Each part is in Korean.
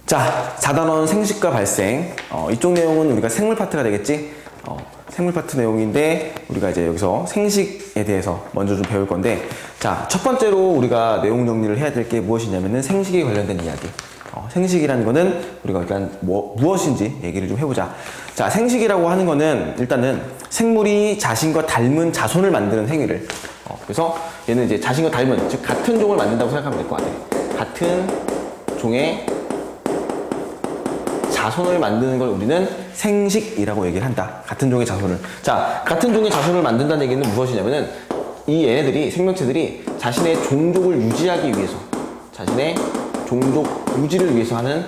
자, 4단원 생식과 발생. 이쪽 내용은 우리가 생물 파트가 되겠지? 생물 파트 내용인데, 우리가 이제 여기서 생식에 대해서 먼저 좀 배울 건데, 자, 첫 번째로 우리가 내용 정리를 해야 될 게 무엇이냐면은 생식에 관련된 이야기. 생식이라는 거는 우리가 일단 무엇인지 얘기를 좀 해보자. 자, 생식이라고 하는 거는 일단은 생물이 자신과 닮은 자손을 만드는 행위를. 그래서 얘는 이제 자신과 닮은, 즉, 같은 종을 만든다고 생각하면 될 것 같아. 같은 종의 자손을 만드는 걸 우리는 생식이라고 얘기를 한다. 같은 종의 자손을. 자, 같은 종의 자손을 만든다는 얘기는 무엇이냐면은 이 얘네들이, 생명체들이 자신의 종족을 유지하기 위해서, 자신의 종족 유지를 위해서 하는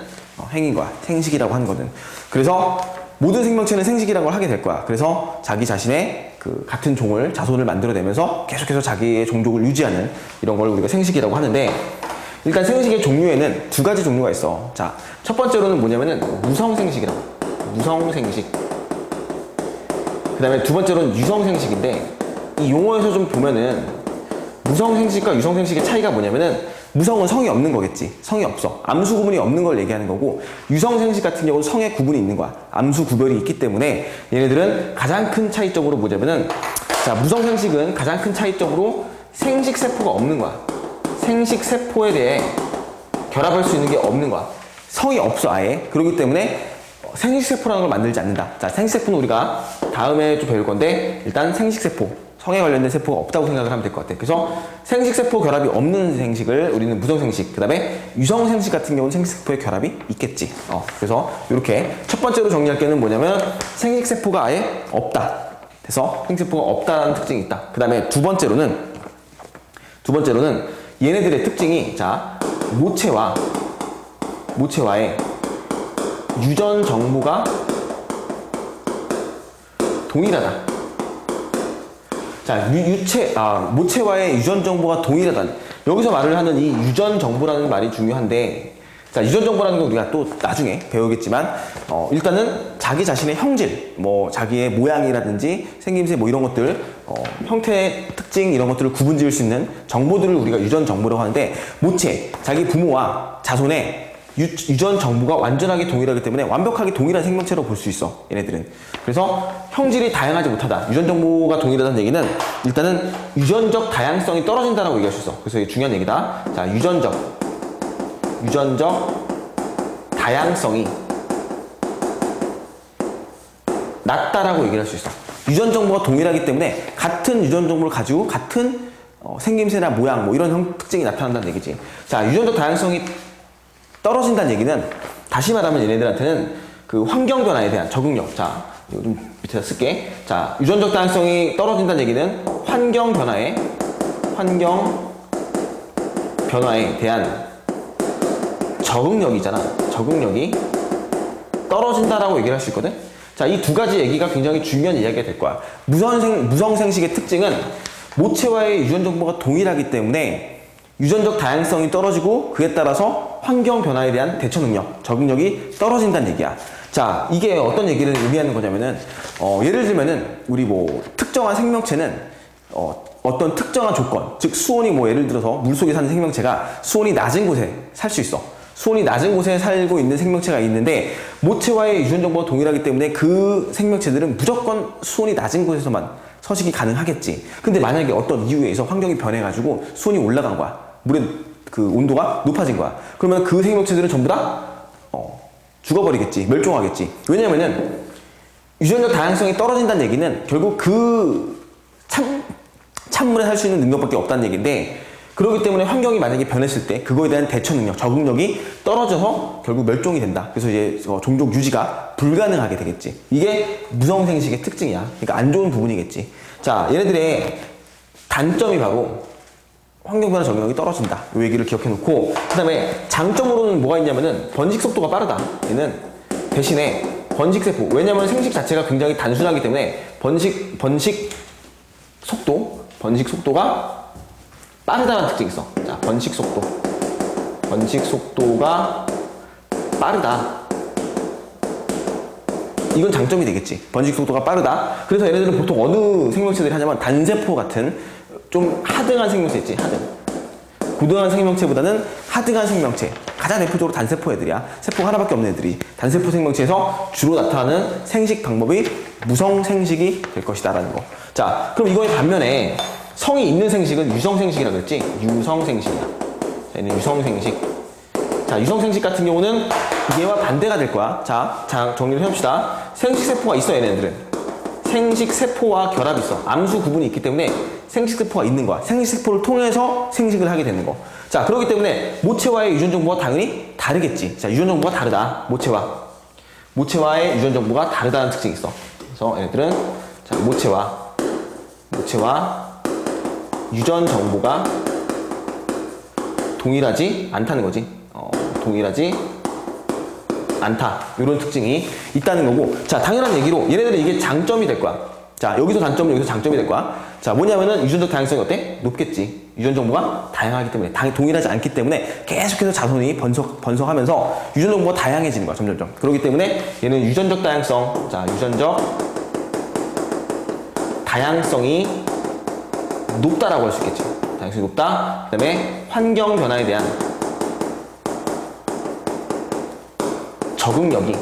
행위인 거야. 생식이라고 하는 거는. 그래서 모든 생명체는 생식이라는 걸 하게 될 거야. 그래서 자기 자신의 그 같은 종을, 자손을 만들어내면서 계속해서 자기의 종족을 유지하는 이런 걸 우리가 생식이라고 하는데, 일단 생식의 종류에는 두 가지 종류가 있어. 자, 첫 번째로는 뭐냐면은 무성생식이라고. 무성생식. 그 다음에 두 번째로는 유성생식인데, 이 용어에서 좀 보면은 무성생식과 유성생식의 차이가 뭐냐면은 무성은 성이 없는 거겠지. 성이 없어. 암수 구분이 없는 걸 얘기하는 거고, 유성생식 같은 경우는 성의 구분이 있는 거야. 암수 구별이 있기 때문에 얘네들은 가장 큰 차이점으로 보자면은, 자, 무성생식은 가장 큰 차이점으로 생식세포가 없는 거야. 생식세포에 대해 결합할 수 있는 게 없는 거야. 성이 없어, 아예. 그렇기 때문에 생식세포라는 걸 만들지 않는다. 자, 생식세포는 우리가 다음에 좀 배울 건데, 일단 생식세포, 성에 관련된 세포가 없다고 생각을 하면 될 것 같아. 그래서 생식세포 결합이 없는 생식을 우리는 무성생식, 그 다음에 유성생식 같은 경우는 생식세포의 결합이 있겠지. 그래서 이렇게 첫 번째로 정리할 게는 뭐냐면 생식세포가 아예 없다. 그래서 생식세포가 없다는 특징이 있다. 그 다음에 두 번째로는 얘네들의 특징이, 자, 모체와의 유전 정보가 동일하다. 자, 모체와의 유전 정보가 동일하다. 여기서 말을 하는 이 유전 정보라는 말이 중요한데, 자, 유전 정보라는 건 우리가 또 나중에 배우겠지만, 일단은 자기 자신의 형질, 뭐, 자기의 모양이라든지 생김새 뭐 이런 것들, 형태, 특징 이런 것들을 구분 지을 수 있는 정보들을 우리가 유전 정보라고 하는데, 모체, 자기 부모와 자손의 유전 정보가 완전하게 동일하기 때문에 완벽하게 동일한 생명체로 볼 수 있어, 얘네들은. 그래서 형질이 다양하지 못하다. 유전 정보가 동일하다는 얘기는 일단은 유전적 다양성이 떨어진다라고 얘기할 수 있어. 그래서 이게 중요한 얘기다. 자, 유전적 다양성이 낮다라고 얘기를 할 수 있어. 유전 정보가 동일하기 때문에 같은 유전 정보를 가지고 같은 생김새나 모양 뭐 이런 특징이 나타난다는 얘기지. 자, 유전적 다양성이 떨어진다는 얘기는, 다시 말하면 얘네들한테는 그 환경 변화에 대한 적응력. 자, 이거 좀 밑에다 쓸게. 자, 유전적 다양성이 떨어진다는 얘기는 환경 변화에 대한 적응력이잖아. 적응력이 떨어진다라고 얘기를 할 수 있거든. 자, 이 두 가지 얘기가 굉장히 중요한 이야기가 될 거야. 무성생식의 특징은 모체와의 유전 정보가 동일하기 때문에 유전적 다양성이 떨어지고, 그에 따라서 환경 변화에 대한 대처 능력, 적응력이 떨어진다는 얘기야. 자, 이게 어떤 얘기를 의미하는 거냐면은, 예를 들면은, 우리 뭐, 특정한 생명체는, 어떤 특정한 조건, 즉, 수온이 뭐, 예를 들어서 물속에 사는 생명체가 수온이 낮은 곳에 살 수 있어. 수온이 낮은 곳에 살고 있는 생명체가 있는데, 모체와의 유전 정보가 동일하기 때문에 그 생명체들은 무조건 수온이 낮은 곳에서만 서식이 가능하겠지. 근데 만약에 어떤 이유에 의해서 환경이 변해가지고 수온이 올라간 거야. 물의 그 온도가 높아진 거야. 그러면 그 생명체들은 전부 다 죽어버리겠지. 멸종하겠지. 왜냐면은 유전적 다양성이 떨어진다는 얘기는 결국 그 찬물에 살 수 있는 능력밖에 없다는 얘기인데, 그렇기 때문에 환경이 만약에 변했을 때 그거에 대한 대처 능력, 적응력이 떨어져서 결국 멸종이 된다. 그래서 이제 종족 유지가 불가능하게 되겠지. 이게 무성생식의 특징이야. 그러니까 안 좋은 부분이겠지. 자, 얘네들의 단점이 바로 환경 변화 적응력이 떨어진다. 이 얘기를 기억해 놓고, 그 다음에 장점으로는 뭐가 있냐면은 번식 속도가 빠르다. 얘는 대신에 번식세포, 왜냐면 생식 자체가 굉장히 단순하기 때문에 번식 속도가 빠르다는 특징이 있어. 자, 번식 속도가 빠르다. 이건 장점이 되겠지. 번식 속도가 빠르다. 그래서 얘네들은 보통 어느 생명체들이 하냐면 단세포 같은 좀 하등한 생명체 있지, 하등. 고등한 생명체보다는 하등한 생명체. 가장 대표적으로 단세포 애들이야. 세포가 하나밖에 없는 애들이. 단세포 생명체에서 주로 나타나는 생식 방법이 무성생식이 될 것이다 라는 거. 자, 그럼 이거의 반면에 성이 있는 생식은 유성생식이라고 그랬지? 유성생식이야. 자, 얘는 유성생식. 자, 유성생식 같은 경우는 얘와 반대가 될 거야. 자, 정리를 해봅시다. 생식세포가 있어, 얘네들은. 생식세포와 결합이 있어. 암수 구분이 있기 때문에 생식세포가 있는 거야. 생식세포를 통해서 생식을 하게 되는 거. 자, 그렇기 때문에 모체와의 유전 정보가 당연히 다르겠지. 자, 유전 정보가 다르다. 모체와의 유전 정보가 다르다는 특징이 있어. 그래서 얘네들은 자, 모체와 유전 정보가 동일하지 않다는 거지. 동일하지 않다. 이런 특징이 있다는 거고. 자, 당연한 얘기로 얘네들은 이게 장점이 될 거야. 자, 여기서 단점, 여기서 장점이 될 거야. 자, 뭐냐면은 유전적 다양성이 어때? 높겠지. 유전 정보가 다양하기 때문에, 동일하지 않기 때문에 계속해서 자손이 번성하면서 유전 정보가 다양해지는 거야, 점점점. 그렇기 때문에 얘는 유전적 다양성, 자, 유전적 다양성이 높다라고 할 수 있겠지. 다양성이 높다. 그 다음에 환경 변화에 대한 적응력이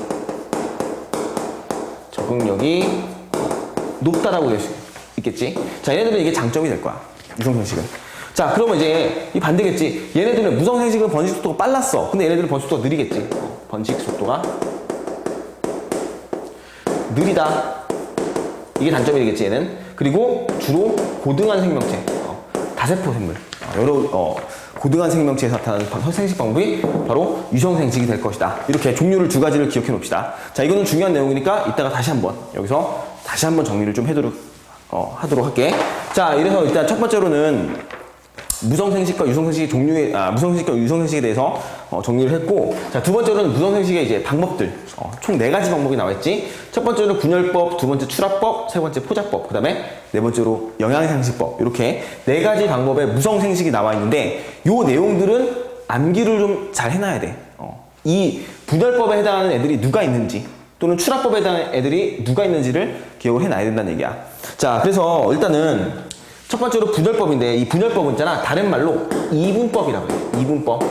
높다라고 될 수 있겠지. 자, 얘네들은 이게 장점이 될 거야. 유성생식은. 자, 그러면 이제 이 반대겠지. 얘네들은 무성생식은 번식 속도가 빨랐어. 근데 얘네들은 번식 속도가 느리겠지. 번식 속도가 느리다. 이게 단점이 되겠지, 얘는. 그리고 주로 고등한 생명체, 다세포 생물, 고등한 생명체에서 나타나는 생식 방법이 바로 유성생식이 될 것이다. 이렇게 종류를 두 가지를 기억해 놓읍시다. 자, 이거는 중요한 내용이니까 이따가 여기서 다시 한번 정리를 좀 하도록 할게. 자, 이래서 일단 첫 번째로는 무성생식과 유성생식에 대해서 정리를 했고, 자, 두 번째로는 무성생식의 이제 방법들, 총 4가지 방법이 나와 있지. 첫 번째로 분열법, 두 번째 출합법, 세 번째 포잡법, 그 다음에 네 번째로 영양상식법. 이렇게 4가지 방법의 무성생식이 나와 있는데, 요 내용들은 암기를 좀 잘 해놔야 돼. 이 분열법에 해당하는 애들이 누가 있는지, 또는 출합법에 해당하는 애들이 누가 있는지를 기억을 해놔야 된다는 얘기야. 자, 그래서 일단은 첫 번째로 분열법인데, 이 분열법은 있잖아, 다른 말로 이분법이라고 해요. 이분법.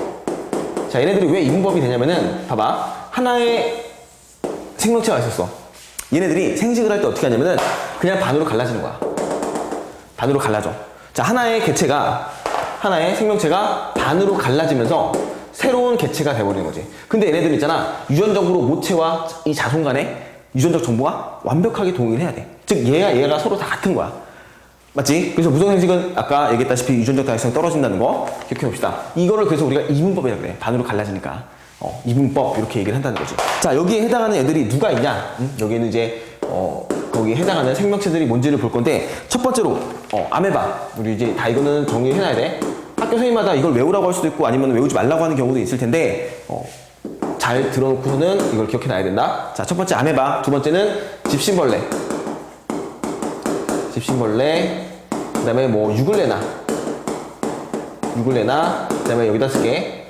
자, 얘네들이 왜 이분법이 되냐면은, 봐봐. 하나의 생명체가 있었어. 얘네들이 생식을 할 때 어떻게 하냐면은, 그냥 반으로 갈라지는 거야. 반으로 갈라져. 자, 하나의 생명체가 반으로 갈라지면서 새로운 개체가 돼버리는 거지. 근데 얘네들 있잖아, 유전적으로 모체와 이 자손 간의 유전적 정보가 완벽하게 동일해야 돼. 즉, 얘가 서로 다 같은 거야. 맞지? 그래서 무성생식은 아까 얘기했다시피 유전적 다양성이 떨어진다는 거 기억해 봅시다. 이거를 그래서 우리가 이분법이라고 그래. 반으로 갈라지니까. 이분법 이렇게 얘기를 한다는 거지. 자, 여기에 해당하는 애들이 누가 있냐? 여기에는 이제 거기에 해당하는 생명체들이 뭔지를 볼 건데, 첫 번째로 아메바. 우리 이제 다 이거는 정리해놔야 돼. 학교 선생님마다 이걸 외우라고 할 수도 있고 아니면 외우지 말라고 하는 경우도 있을 텐데, 잘 들어놓고서는 이걸 기억해놔야 된다. 자, 첫 번째 아메바, 두 번째는 집신벌레, 그 다음에 뭐 유글레나, 그 다음에 여기다 쓸게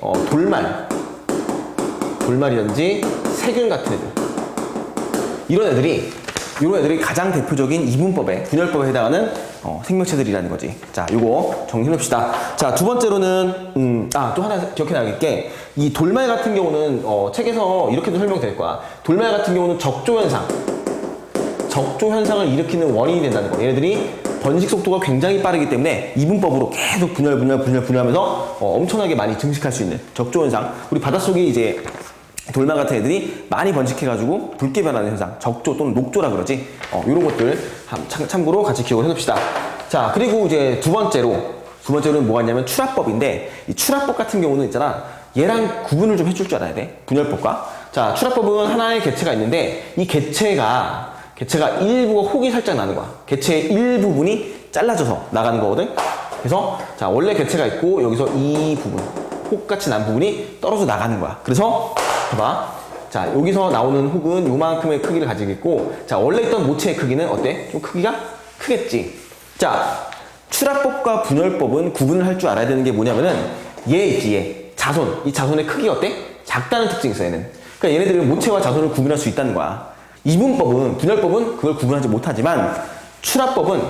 돌말이든지 세균 같은 애들. 이런 애들이 가장 대표적인 이분법에, 분열법에 해당하는 생명체들이라는 거지. 자, 요거 정리해 봅시다. 자, 두 번째로는 또 하나 기억해놔야겠게, 이 돌말 같은 경우는 책에서 이렇게도 설명될 거야. 돌말 같은 경우는 적조 현상을 일으키는 원인이 된다는 거. 얘네들이 번식 속도가 굉장히 빠르기 때문에 이분법으로 계속 분열하면서 엄청나게 많이 증식할 수 있는 적조 현상. 우리 바닷속에 이제 돌말 같은 애들이 많이 번식해가지고 붉게 변하는 현상, 적조 또는 녹조라 그러지. 이런 것들 참고로 같이 기억을 해놓읍시다. 자, 그리고 이제 두 번째로는 뭐가 있냐면 출합법인데, 이 출합법 같은 경우는 있잖아, 얘랑 구분을 좀 해줄 줄 알아야 돼. 분열법과. 자, 출합법은 하나의 개체가 있는데, 이 개체가 일부가 혹이 살짝 나는 거야. 개체의 일부분이 잘라져서 나가는 거거든. 그래서 자, 원래 개체가 있고 여기서 이 부분, 혹같이 난 부분이 떨어져 나가는 거야. 그래서 봐봐. 자, 여기서 나오는 혹은 요만큼의 크기를 가지고 있고, 자, 원래 있던 모체의 크기는 어때? 좀 크기가 크겠지. 자, 출합법과 분열법은 구분을 할 줄 알아야 되는 게 뭐냐면은, 얘 있지, 얘. 자손. 이 자손의 크기가 어때? 작다는 특징이 있어, 얘는. 그러니까 얘네들은 모체와 자손을 구분할 수 있다는 거야. 이분법은, 분열법은 그걸 구분하지 못하지만, 출합법은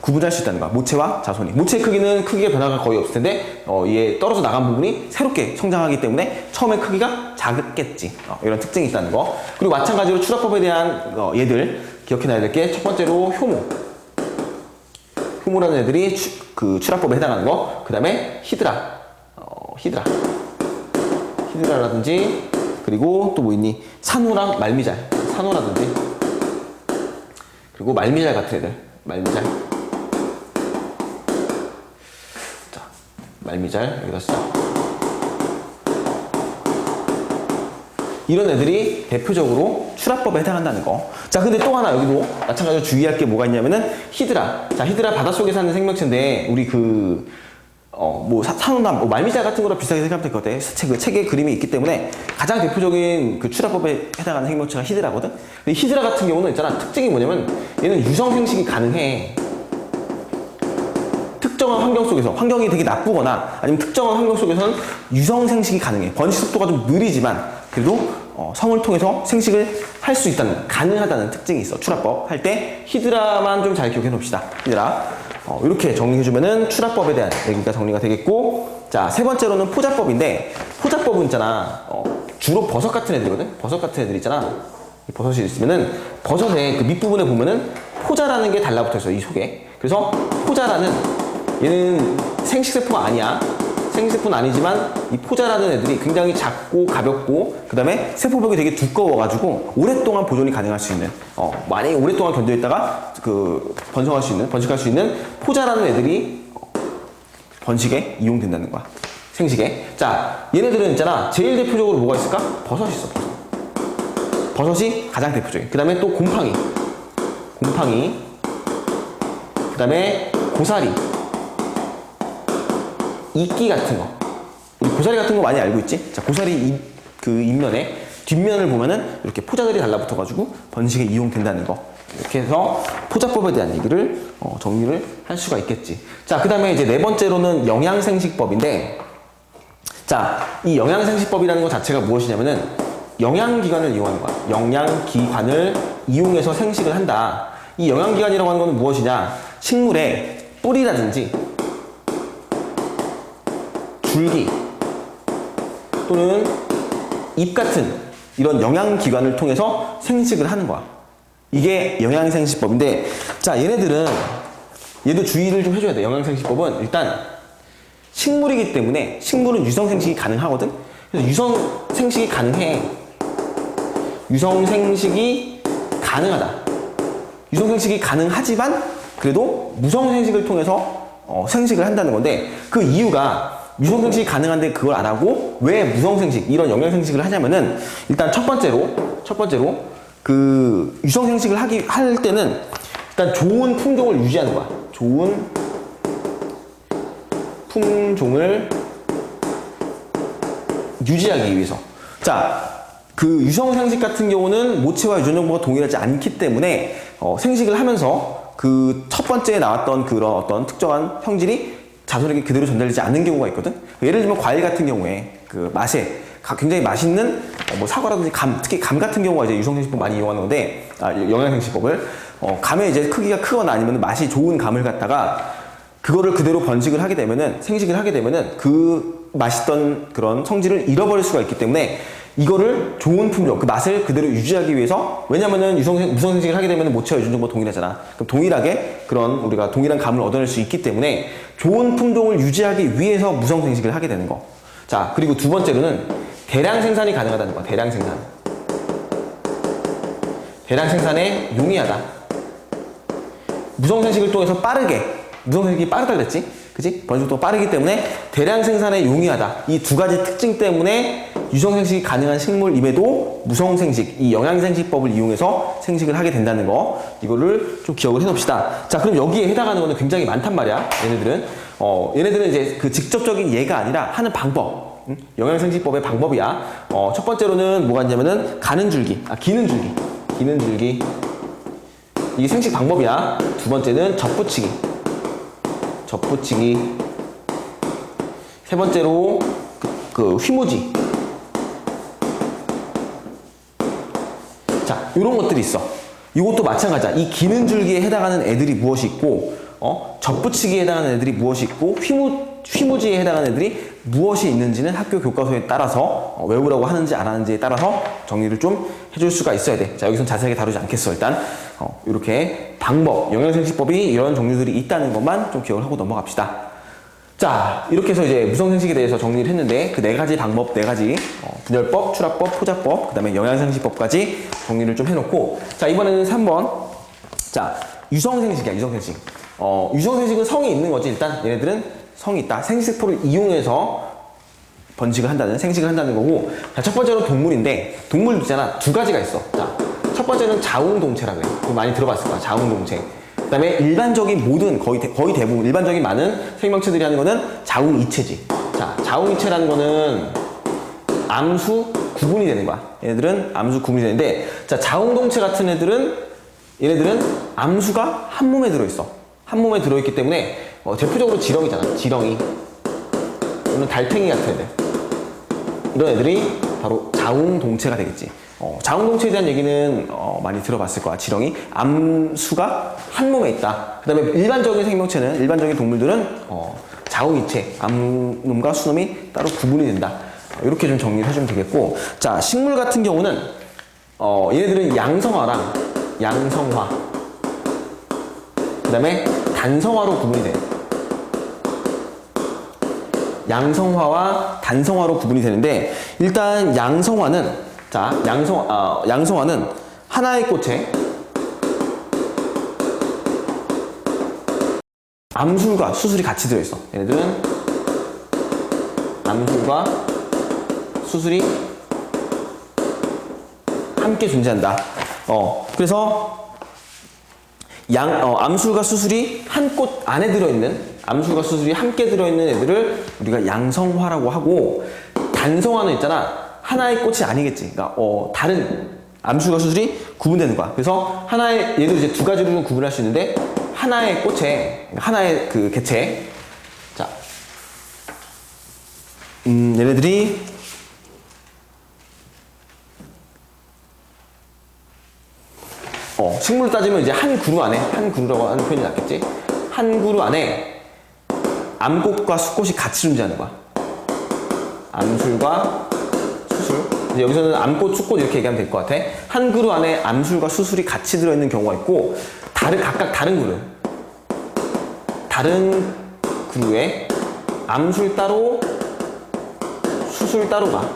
구분할 수 있다는 거야. 모체와 자손이. 모체의 크기가 변화가 거의 없을 텐데 이게 떨어져 나간 부분이 새롭게 성장하기 때문에 처음에 크기가 작겠지. 이런 특징이 있다는 거. 그리고 마찬가지로 추라법에 대한 얘들 기억해놔야 될 게 첫 번째로 효모라는 애들이 그 추라법에 해당하는 거. 그 다음에 히드라라든지, 그리고 또 뭐 있니? 산호랑 산호라든지, 그리고 말미잘 같은 애들. 말미잘 여기다 쓰자. 이런 애들이 대표적으로 추라법에 해당한다는 거. 자, 근데 또 하나 여기도 마찬가지로 주의할 게 뭐가 있냐면은 히드라. 자, 히드라 바닷속에 사는 생명체인데 우리 산호나 말미잘 같은 거랑 비슷하게 생각하면 될 것 같아. 그 책에 그림이 있기 때문에 가장 대표적인 그 추라법에 해당하는 생명체가 히드라거든. 근데 히드라 같은 경우는 있잖아. 특징이 뭐냐면 얘는 유성 생식이 가능해. 특정한 환경 속에서, 환경이 되게 나쁘거나 아니면 특정한 환경 속에서는 유성 생식이 가능해. 번식 속도가 좀 느리지만 그래도 성을 통해서 생식을 할 수 있다는, 가능하다는 특징이 있어. 추라법 할 때 히드라만 좀 잘 기억해 놓읍시다. 히드라. 이렇게 정리해주면은 추라법에 대한 얘기가 정리가 되겠고, 자, 세 번째로는 포자법인데, 포자법은 있잖아. 주로 버섯 같은 애들이거든? 버섯 같은 애들 있잖아. 이 버섯이 있으면은 버섯의 그 밑부분에 보면은 포자라는 게 달라붙어 있어, 이 속에. 그래서 포자라는, 얘는 생식세포가 아니야. 생식세포는 아니지만 이 포자라는 애들이 굉장히 작고 가볍고 그 다음에 세포벽이 되게 두꺼워가지고 오랫동안 보존이 가능할 수 있는, 만약에 오랫동안 견뎌있다가 번식할 수 있는 포자라는 애들이 번식에 이용된다는 거야. 생식에. 자, 얘네들은 있잖아. 제일 대표적으로 뭐가 있을까? 버섯이 있어. 버섯이 가장 대표적이야. 그 다음에 또 곰팡이, 그 다음에 고사리, 이끼 같은 거. 우리 고사리 같은 거 많이 알고 있지? 자, 고사리 그 윗면에, 뒷면을 보면은 이렇게 포자들이 달라붙어가지고 번식에 이용된다는 거. 이렇게 해서 포자법에 대한 얘기를 정리를 할 수가 있겠지. 자, 그 다음에 이제 네 번째로는 영양생식법인데, 자, 이 영양생식법이라는 것 자체가 무엇이냐면은 영양기관을 이용하는 거야. 영양기관을 이용해서 생식을 한다. 이 영양기관이라고 하는 것은 무엇이냐? 식물의 뿌리라든지 줄기 또는 잎 같은 이런 영양기관을 통해서 생식을 하는 거야. 이게 영양생식법인데, 자, 얘도 주의를 좀 해줘야 돼. 영양생식법은 일단 식물이기 때문에 식물은 유성생식이 가능하거든. 그래서 유성생식이 가능해. 유성생식이 가능하다. 유성생식이 가능하지만 그래도 무성생식을 통해서 생식을 한다는 건데, 그 이유가 유성생식이 가능한데 그걸 안 하고 왜 무성생식, 이런 영양생식을 하냐면은, 일단 첫 번째로 그 유성생식을 할 때는 일단 좋은 품종을 유지하는 거야. 좋은 품종을 유지하기 위해서. 자, 그 유성생식 같은 경우는 모체와 유전 정보가 동일하지 않기 때문에 생식을 하면서 그 첫 번째에 나왔던 그런 어떤 특정한 형질이 자손에게 그대로 전달되지 않는 경우가 있거든. 예를 들면 과일 같은 경우에 그 맛에 굉장히 맛있는 사과라든지 특히 감 같은 경우가 이제 유성생식법 많이 이용하는 건데, 영양생식법을 감의 이제 크기가 크거나 아니면 맛이 좋은 감을 갖다가 그거를 그대로 번식을 하게 되면은, 생식을 하게 되면은 그 맛있던 그런 성질을 잃어버릴 수가 있기 때문에 이거를 좋은 품종, 그 맛을 그대로 유지하기 위해서, 왜냐면은 무성생식을 하게 되면 모체와 유전 정보가 동일하잖아. 그럼 동일하게 우리가 동일한 감을 얻어낼 수 있기 때문에 좋은 품종을 유지하기 위해서 무성생식을 하게 되는 거. 자, 그리고 두 번째로는 대량 생산이 가능하다는 거야. 대량 생산에 용이하다. 무성생식을 통해서 무성생식이 빠르다 그랬지? 그치? 번식도 빠르기 때문에 대량 생산에 용이하다. 이 두 가지 특징 때문에 유성생식이 가능한 식물임에도 무성생식, 이 영양생식법을 이용해서 생식을 하게 된다는 거, 이거를 좀 기억을 해놓읍시다. 자, 그럼 여기에 해당하는 거는 굉장히 많단 말이야. 얘네들은 이제 그 직접적인 예가 아니라 하는 방법, 영양생식법의 방법이야. 첫 번째로는 뭐가 있냐면은 기는 줄기. 이게 생식 방법이야. 두 번째는 접붙이기. 세 번째로 그 휘모지. 자, 이런 것들이 있어. 이것도 마찬가지야. 이 기는 줄기에 해당하는 애들이 무엇이 있고, 접붙이기에 해당하는 애들이 무엇이 있고 휘무지에 해당하는 애들이 무엇이 있는지는 학교 교과서에 따라서 외우라고 하는지 안 하는지에 따라서 정리를 좀 해줄 수가 있어야 돼. 자, 여기서는 자세하게 다루지 않겠어. 일단 이렇게 방법, 영양생식법이 이런 종류들이 있다는 것만 좀 기억을 하고 넘어갑시다. 자, 이렇게 해서 이제 무성생식에 대해서 정리를 했는데 그 네 가지 방법, 네 가지 분열법, 출합법, 포자법, 그 다음에 영양생식법까지 정리를 좀 해놓고, 자, 이번에는 3번. 자, 유성생식이야, 유성생식. 유성생식은 성이 있는 거지. 일단 얘네들은 성이 있다. 생식세포를 이용해서 번식을 한다는, 생식을 한다는 거고. 자, 첫 번째로 동물인데, 동물도 있잖아. 두 가지가 있어. 자, 첫 번째는 자웅동체라 그래. 그거 많이 들어봤을 거야, 자웅동체. 그 다음에 일반적인 모든, 거의 대부분, 일반적인 많은 생명체들이 하는 거는 자웅이체지. 자, 자웅이체라는 거는 암수 구분이 되는 거야. 얘네들은 암수 구분이 되는데, 자, 자웅동체 같은 얘네들은 암수가 한 몸에 들어있어. 한 몸에 들어있기 때문에, 대표적으로 지렁이잖아. 지렁이. 또는 달팽이 같은 애들. 이런 애들이 바로 자웅동체가 되겠지. 자웅동체에 대한 얘기는 많이 들어봤을 거야. 지렁이. 암수가 한 몸에 있다. 그 다음에 일반적인 생명체는, 일반적인 동물들은 자웅이체, 암놈과 수놈이 따로 구분이 된다. 이렇게 좀 정리를 해주면 되겠고, 자, 식물 같은 경우는 얘네들은 양성화랑 양성화, 그 다음에 단성화로 구분이 돼. 양성화와 단성화로 구분이 되는데, 일단 양성화는, 자, 양성화는 하나의 꽃에 암술과 수술이 같이 들어있어. 얘네들은 암술과 수술이 함께 존재한다. 그래서 암술과 수술이 한 꽃 안에 들어있는, 암술과 수술이 함께 들어있는 애들을 우리가 양성화라고 하고, 단성화는 있잖아. 하나의 꽃이 아니겠지. 그러니까 다른 암술과 수술이 구분되는 거야. 그래서 하나의, 얘도 이제 두 가지로 좀 구분할 수 있는데, 하나의 꽃에, 하나의 그 개체, 자, 얘네들이 식물로 따지면 이제 한 그루 안에, 한 그루라고 하는 표현이 낫겠지? 한 그루 안에 암꽃과 수꽃이 같이 존재하는 거야. 암술과 수술. 이제 여기서는 암꽃, 수꽃 이렇게 얘기하면 될 것 같아. 한 그루 안에 암술과 수술이 같이 들어있는 경우가 있고, 각각 다른 그루. 다른 그루에 암술 따로, 수술 따로가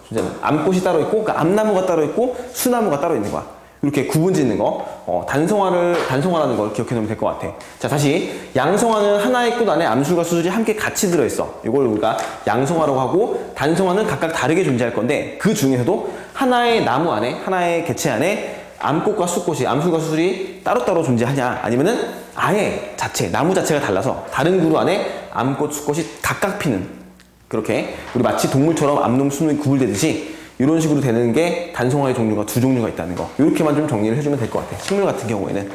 존재하는, 암꽃이 따로 있고, 그러니까 암나무가 따로 있고, 수나무가 따로 있는 거야. 이렇게 구분 짓는 거, 단성화라는 걸 기억해 놓으면 될 것 같아. 자, 다시. 양성화는 하나의 꽃 안에 암술과 수술이 함께 같이 들어있어. 이걸 우리가 양성화라고 하고, 단성화는 각각 다르게 존재할 건데, 그 중에서도 하나의 나무 안에, 하나의 개체 안에 암꽃과 수꽃이, 암술과 수술이 따로따로 존재하냐, 아니면은 아예 나무 자체가 달라서 다른 그루 안에 암꽃, 수꽃이 각각 피는, 그렇게 우리 마치 동물처럼 암놈, 수놈이 구분되듯이 이런 식으로 되는 게 단성화의 종류가 두 종류가 있다는 거. 이렇게만 좀 정리를 해주면 될 것 같아. 식물 같은 경우에는.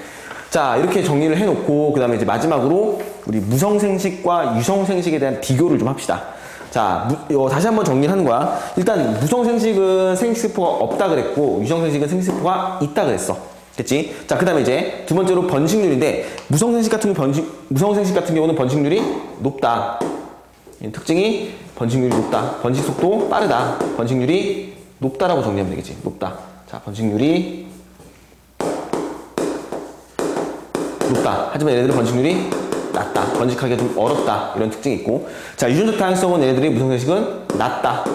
자, 이렇게 정리를 해놓고, 그 다음에 이제 마지막으로 우리 무성생식과 유성생식에 대한 비교를 좀 합시다. 자, 다시 한번 정리를 하는 거야. 일단 무성생식은 생식세포가 없다 그랬고, 유성생식은 생식세포가 있다 그랬어. 됐지? 자, 그 다음에 이제 두 번째로 번식률인데, 무성생식 같은 경우는 번식률이 높다. 특징이 번식률이 높다. 번식 속도 빠르다. 번식률이 높다라고 정리하면 되겠지. 높다. 자, 번식률이 높다. 하지만 얘네들은 번식률이 낮다. 번식하기가 좀 어렵다. 이런 특징이 있고. 자, 유전적 다양성은 얘네들이 무성생식은 낮다.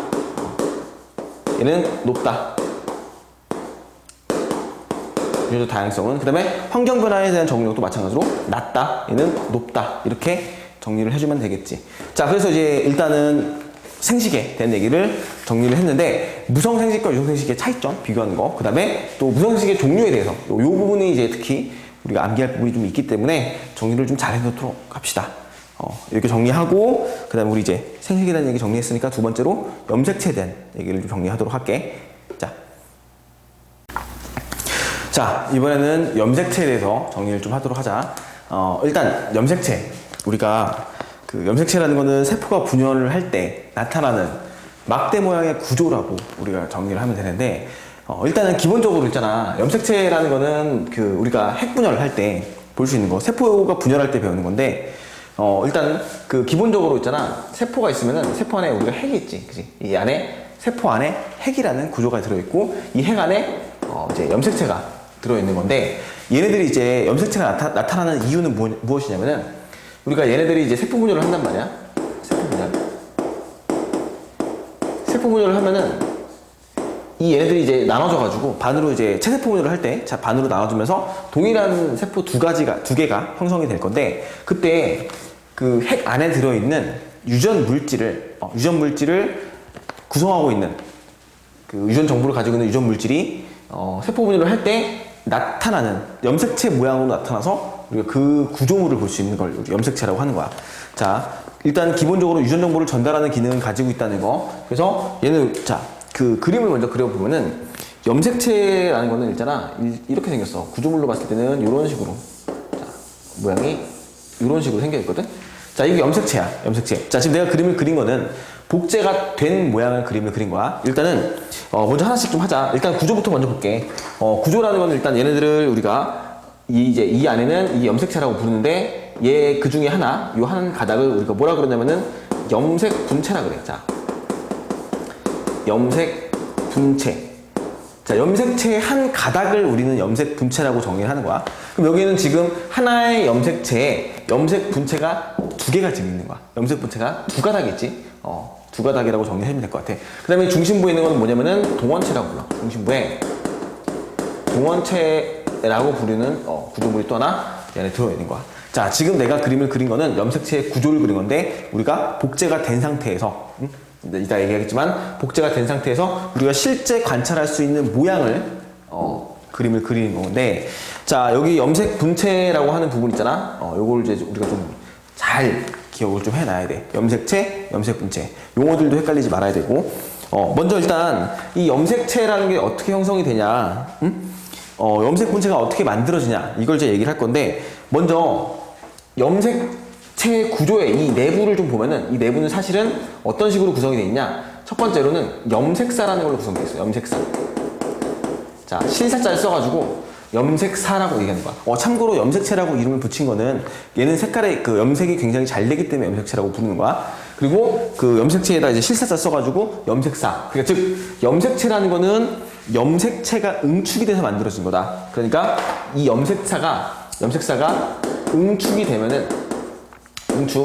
얘는 높다. 유전적 다양성은. 그 다음에 환경 변화에 대한 적응력도 마찬가지로 낮다. 얘는 높다. 이렇게 정리를 해주면 되겠지. 자, 그래서 이제 일단은 생식에 대한 얘기를 정리를 했는데, 무성생식과 유성생식의 차이점 비교하는 거, 그 다음에 또 무성생식의 종류에 대해서 요 부분이 이제 특히 우리가 암기할 부분이 좀 있기 때문에 정리를 좀 잘 해놓도록 합시다. 이렇게 정리하고, 그 다음에 우리 이제 생식에 대한 얘기 정리했으니까 두 번째로 염색체에 대한 얘기를 좀 정리하도록 할게. 자, 이번에는 염색체에 대해서 정리를 좀 하도록 하자. 일단 염색체, 우리가 그 염색체라는 거는 세포가 분열을 할 때 나타나는 막대 모양의 구조라고 우리가 정리를 하면 되는데, 일단은 기본적으로 있잖아. 염색체라는 거는 그 우리가 핵분열을 할 때 볼 수 있는 거. 세포가 분열할 때 배우는 건데, 일단 그 기본적으로 있잖아. 세포가 있으면은 세포 안에 우리가 핵이 있지, 그지? 이 안에 세포 안에 핵이라는 구조가 들어있고, 이 핵 안에 이제 염색체가 들어있는 건데, 얘네들이 이제 염색체가 나타나는 이유는 무엇이냐면은, 우리가 얘네들이 이제 세포 분열을 한단 말이야. 세포 분열을 하면은 이 얘네들이 이제 나눠져가지고 반으로 이제 체세포 분열을 할 때, 자, 반으로 나눠지면서 동일한 세포 두 개가 형성이 될 건데, 그때 그 핵 안에 들어있는 유전 물질을 구성하고 있는 그 유전 정보를 가지고 있는 유전 물질이 세포 분열을 할 때 나타나는 염색체 모양으로 나타나서 우리가 그 구조물을 볼 수 있는 걸 우리 염색체라고 하는 거야. 자, 일단 기본적으로 유전 정보를 전달하는 기능을 가지고 있다는 거. 그래서 얘는 자, 그 그림을 먼저 그려보면은 염색체라는 거는 있잖아, 이렇게 생겼어. 구조물로 봤을 때는 이런 식으로, 자, 모양이 이런 식으로 생겨 있거든. 자, 이게 염색체야, 염색체. 자, 지금 내가 그림을 그린 거는 복제가 된 모양의 그림을 그린 거야. 일단은 먼저 하나씩 좀 하자. 일단 구조부터 먼저 볼게. 구조라는 건 일단 얘네들을 우리가 이 안에는 이 염색체라고 부르는데, 얘 그 중에 하나, 요 한 가닥을 우리가 뭐라 그러냐면은 염색 분체라 그래. 자, 염색 분체. 자, 염색체의 한 가닥을 우리는 염색 분체라고 정의를 하는 거야. 그럼 여기는 지금 하나의 염색체에 염색 분체가 두 개가 지금 있는 거야. 염색 분체가 두 가닥이 있지. 두 가닥이라고 정리하면 될 것 같아. 그 다음에 중심부에 있는 건 뭐냐면은 동원체라고 불러. 중심부에 동원체라고 부르는 구조물이 또 하나 얘네 들어있는 거야. 자, 지금 내가 그림을 그린 거는 염색체의 구조를 그린 건데, 우리가 복제가 된 상태에서, 이따 얘기하겠지만 복제가 된 상태에서 우리가 실제 관찰할 수 있는 모양을 그림을 그리는 건데, 자, 여기 염색 분체라고 하는 부분 있잖아. 요걸 이제 우리가 좀 잘 기억을 좀 해놔야 돼. 염색체, 염색 분체. 용어들도 헷갈리지 말아야 되고. 먼저 일단 이 염색체라는 게 어떻게 형성이 되냐, 염색 분체가 어떻게 만들어지냐, 이걸 이제 얘기를 할 건데, 먼저 염색체 구조의 이 내부를 좀 보면은, 이 내부는 사실은 어떤 식으로 구성이 되어 있냐. 첫 번째로는 염색사라는 걸로 구성되어 있어요. 염색사. 자, 실사자를 써가지고 염색사라고 얘기하는 거야. 참고로 염색체라고 이름을 붙인 거는 얘는 색깔의 그 염색이 굉장히 잘 되기 때문에 염색체라고 부르는 거야. 그리고 그 염색체에다 이제 실사자 써가지고 염색사. 그러니까 즉 염색체라는 거는 염색체가 응축이 돼서 만들어진 거다. 그러니까 이 염색사가 응축이 되면은,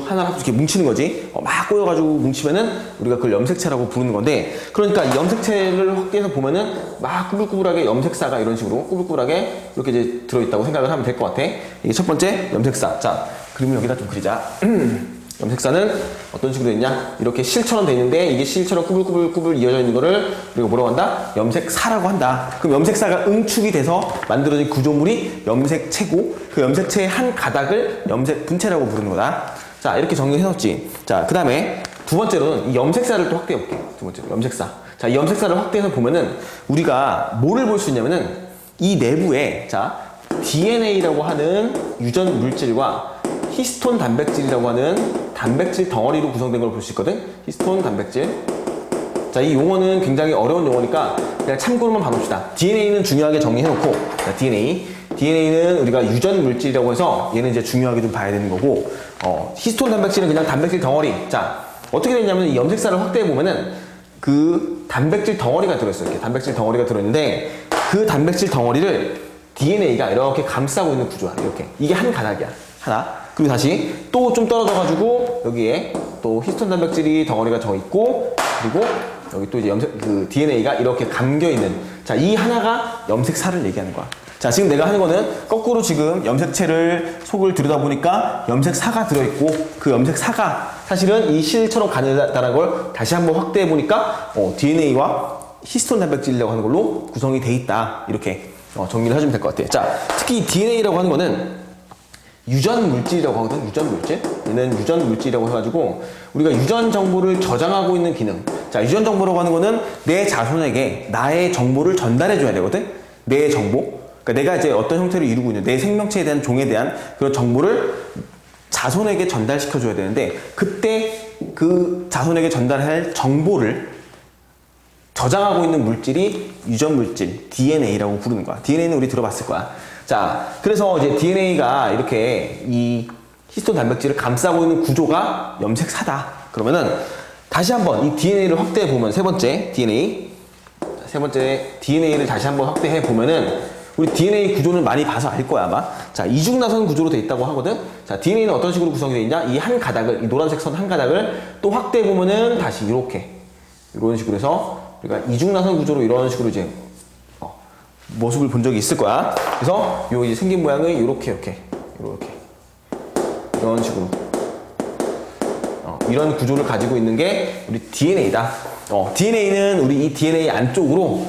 하나를 이렇게 뭉치는 거지. 막 꼬여가지고 뭉치면은 우리가 그걸 염색체라고 부르는 건데, 그러니까 이 염색체를 확대해서 보면은 막 꾸불꾸불하게 염색사가 이런 식으로 꾸불꾸불하게 이렇게 이제 들어있다고 생각을 하면 될 것 같아. 이게 첫 번째 염색사. 자, 그림을 여기다 좀 그리자. 염색사는 어떤 식으로 있냐? 이렇게 실처럼 돼 있는데, 이게 실처럼 꾸불꾸불 이어져 있는 거를 우리가 뭐라고 한다? 염색사라고 한다. 그럼 염색사가 응축이 돼서 만들어진 구조물이 염색체고, 그 염색체의 한 가닥을 염색 분체라고 부르는 거다. 자, 이렇게 정리해놓지. 자, 그 다음에 두 번째로는 이 염색사를 또 확대해 볼게. 두 번째로 염색사. 자, 이 염색사를 확대해서 보면은 우리가 뭐를 볼 수 있냐면은, 이 내부에, 자, DNA라고 하는 유전 물질과 히스톤 단백질이라고 하는 단백질 덩어리로 구성된 걸 볼 수 있거든. 히스톤 단백질. 자, 이 용어는 굉장히 어려운 용어니까 그냥 참고로만 봐봅시다. DNA는 중요하게 정리해놓고, 자, DNA는 우리가 유전 물질이라고 해서 얘는 이제 중요하게 좀 봐야 되는 거고, 히스톤 단백질은 그냥 단백질 덩어리. 자, 어떻게 되냐면 이 염색사를 확대해 보면은 그 단백질 덩어리가 들어있어요. 이렇게 단백질 덩어리가 들어있는데, 그 단백질 덩어리를 DNA가 이렇게 감싸고 있는 구조야. 이렇게. 이게 한 가닥이야. 하나. 그리고 다시 또 좀 떨어져가지고 여기에 또 히스톤 단백질이 덩어리가 져 있고, 그리고 여기 또 이제 그 DNA가 이렇게 감겨 있는, 자, 이 하나가 염색사를 얘기하는 거야. 자, 지금 내가 하는 거는 거꾸로 지금 염색체를 속을 들여다보니까 염색사가 들어있고, 그 염색사가 사실은 이 실처럼 가느다라는 걸 다시 한번 확대해 보니까 DNA와 히스톤 단백질이라고 하는 걸로 구성이 돼 있다. 이렇게 정리를 해주면 될 것 같아. 자, 특히 DNA라고 하는 거는 유전 물질이라고 하거든. 유전 물질. 얘는 유전 물질이라고 해가지고 우리가 유전 정보를 저장하고 있는 기능. 자, 유전 정보라고 하는 거는 내 자손에게 나의 정보를 전달해 줘야 되거든. 내 정보. 그러니까 내가 이제 어떤 형태를 이루고 있는 내 생명체에 대한 종에 대한 그런 정보를 자손에게 전달시켜 줘야 되는데, 그때 그 자손에게 전달할 정보를 저장하고 있는 물질이 유전 물질, DNA라고 부르는 거야. DNA는 우리 들어봤을 거야. 자, 그래서 이제 DNA가 이렇게 이 히스톤 단백질을 감싸고 있는 구조가 염색사다. 그러면은 다시 한번 이 DNA를 확대해 보면 세 번째 DNA를 다시 한번 확대해 보면은 우리 DNA 구조는 많이 봐서 알 거야 아마. 자, 이중나선 구조로 돼 있다고 하거든. 자, DNA는 어떤 식으로 구성이 되어 있냐? 이 한 가닥을, 이 노란색 선 한 가닥을 또 확대해 보면은 다시 이런 식으로 해서 우리가 이중나선 구조로 이런 식으로 이제 모습을 본 적이 있을 거야. 그래서 요 이제 생긴 모양은 이렇게 이런 식으로 이런 구조를 가지고 있는 게 우리 DNA다. DNA는 우리 이 DNA 안쪽으로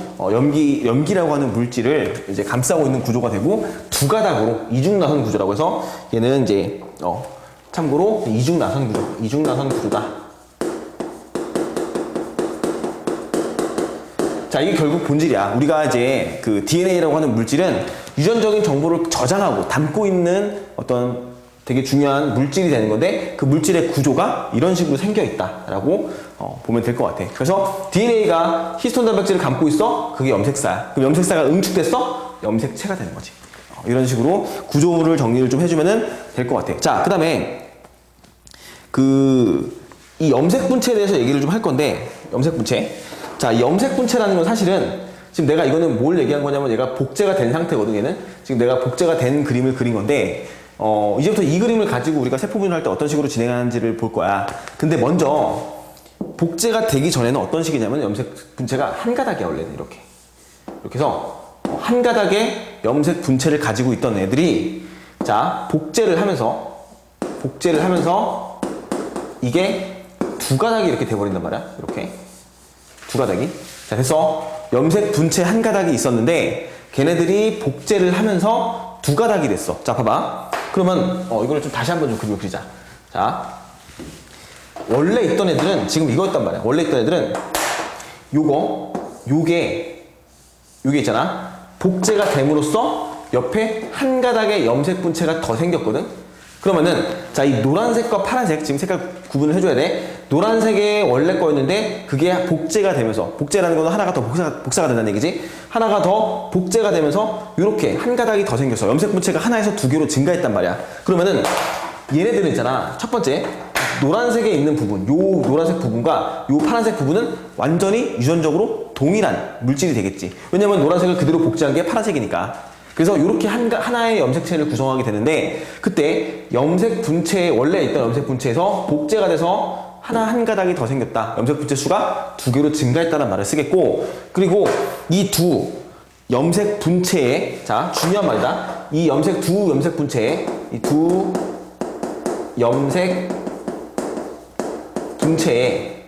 염기라고 하는 물질을 이제 감싸고 있는 구조가 되고 두 가닥으로 이중나선 구조라고 해서 얘는 이제 참고로 이중나선 구조다. 자, 이게 결국 본질이야. 우리가 이제 그 DNA라고 하는 물질은 유전적인 정보를 저장하고 담고 있는 어떤 되게 중요한 물질이 되는 건데 그 물질의 구조가 이런 식으로 생겨 있다라고 보면 될 것 같아. 그래서 DNA가 히스톤 단백질을 감고 있어. 그게 염색사야. 그럼 염색사가 응축됐어. 염색체가 되는 거지. 이런 식으로 구조를 정리를 좀 해주면 될 것 같아. 자, 그 다음에 이 염색분체에 대해서 얘기를 좀 할 건데 염색분체. 자, 이 염색분체라는 건 사실은 지금 내가 이거는 뭘 얘기한 거냐면 얘가 복제가 된 상태거든. 얘는 지금 내가 복제가 된 그림을 그린 건데 이제부터 이 그림을 가지고 우리가 세포 분열할 때 어떤 식으로 진행하는지를 볼 거야. 근데 먼저 복제가 되기 전에는 어떤 식이냐면 염색 분체가 한 가닥이야. 원래는 이렇게 해서 한 가닥의 염색 분체를 가지고 있던 애들이 자 복제를 하면서 이게 두 가닥이 이렇게 돼버린단 말이야. 이렇게 두 가닥이. 자, 됐어. 염색 분체 한 가닥이 있었는데 걔네들이 복제를 하면서 두 가닥이 됐어. 자, 봐봐. 그러면 이거를 좀 다시 한번 좀 그림을 그리자. 자, 원래 있던 애들은 지금 이거였단 말이야. 원래 있던 애들은 요게 있잖아. 복제가 됨으로써 옆에 한 가닥의 염색 분체가 더 생겼거든. 그러면은 자, 이 노란색과 파란색 지금 색깔 구분을 해줘야 돼. 노란색의 원래 거였는데 그게 복제가 되면서, 복제라는 건 하나가 더 복사가 된다는 얘기지. 하나가 더 복제가 되면서 이렇게 한 가닥이 더 생겼어. 염색 분체가 하나에서 두 개로 증가했단 말이야. 그러면은 얘네들은 있잖아. 첫 번째 노란색에 있는 부분, 요 노란색 부분과 요 파란색 부분은 완전히 유전적으로 동일한 물질이 되겠지. 왜냐면 노란색을 그대로 복제한 게 파란색이니까. 그래서 이렇게 하나의 염색체를 구성하게 되는데 그때 염색 분체, 원래 있던 염색 분체에서 복제가 돼서 한 가닥이 더 생겼다. 염색 분체 수가 두 개로 증가했다는 말을 쓰겠고, 그리고 이 두 염색 분체에, 자, 중요한 말이다. 이 두 염색 분체에, 이 두 염색 분체의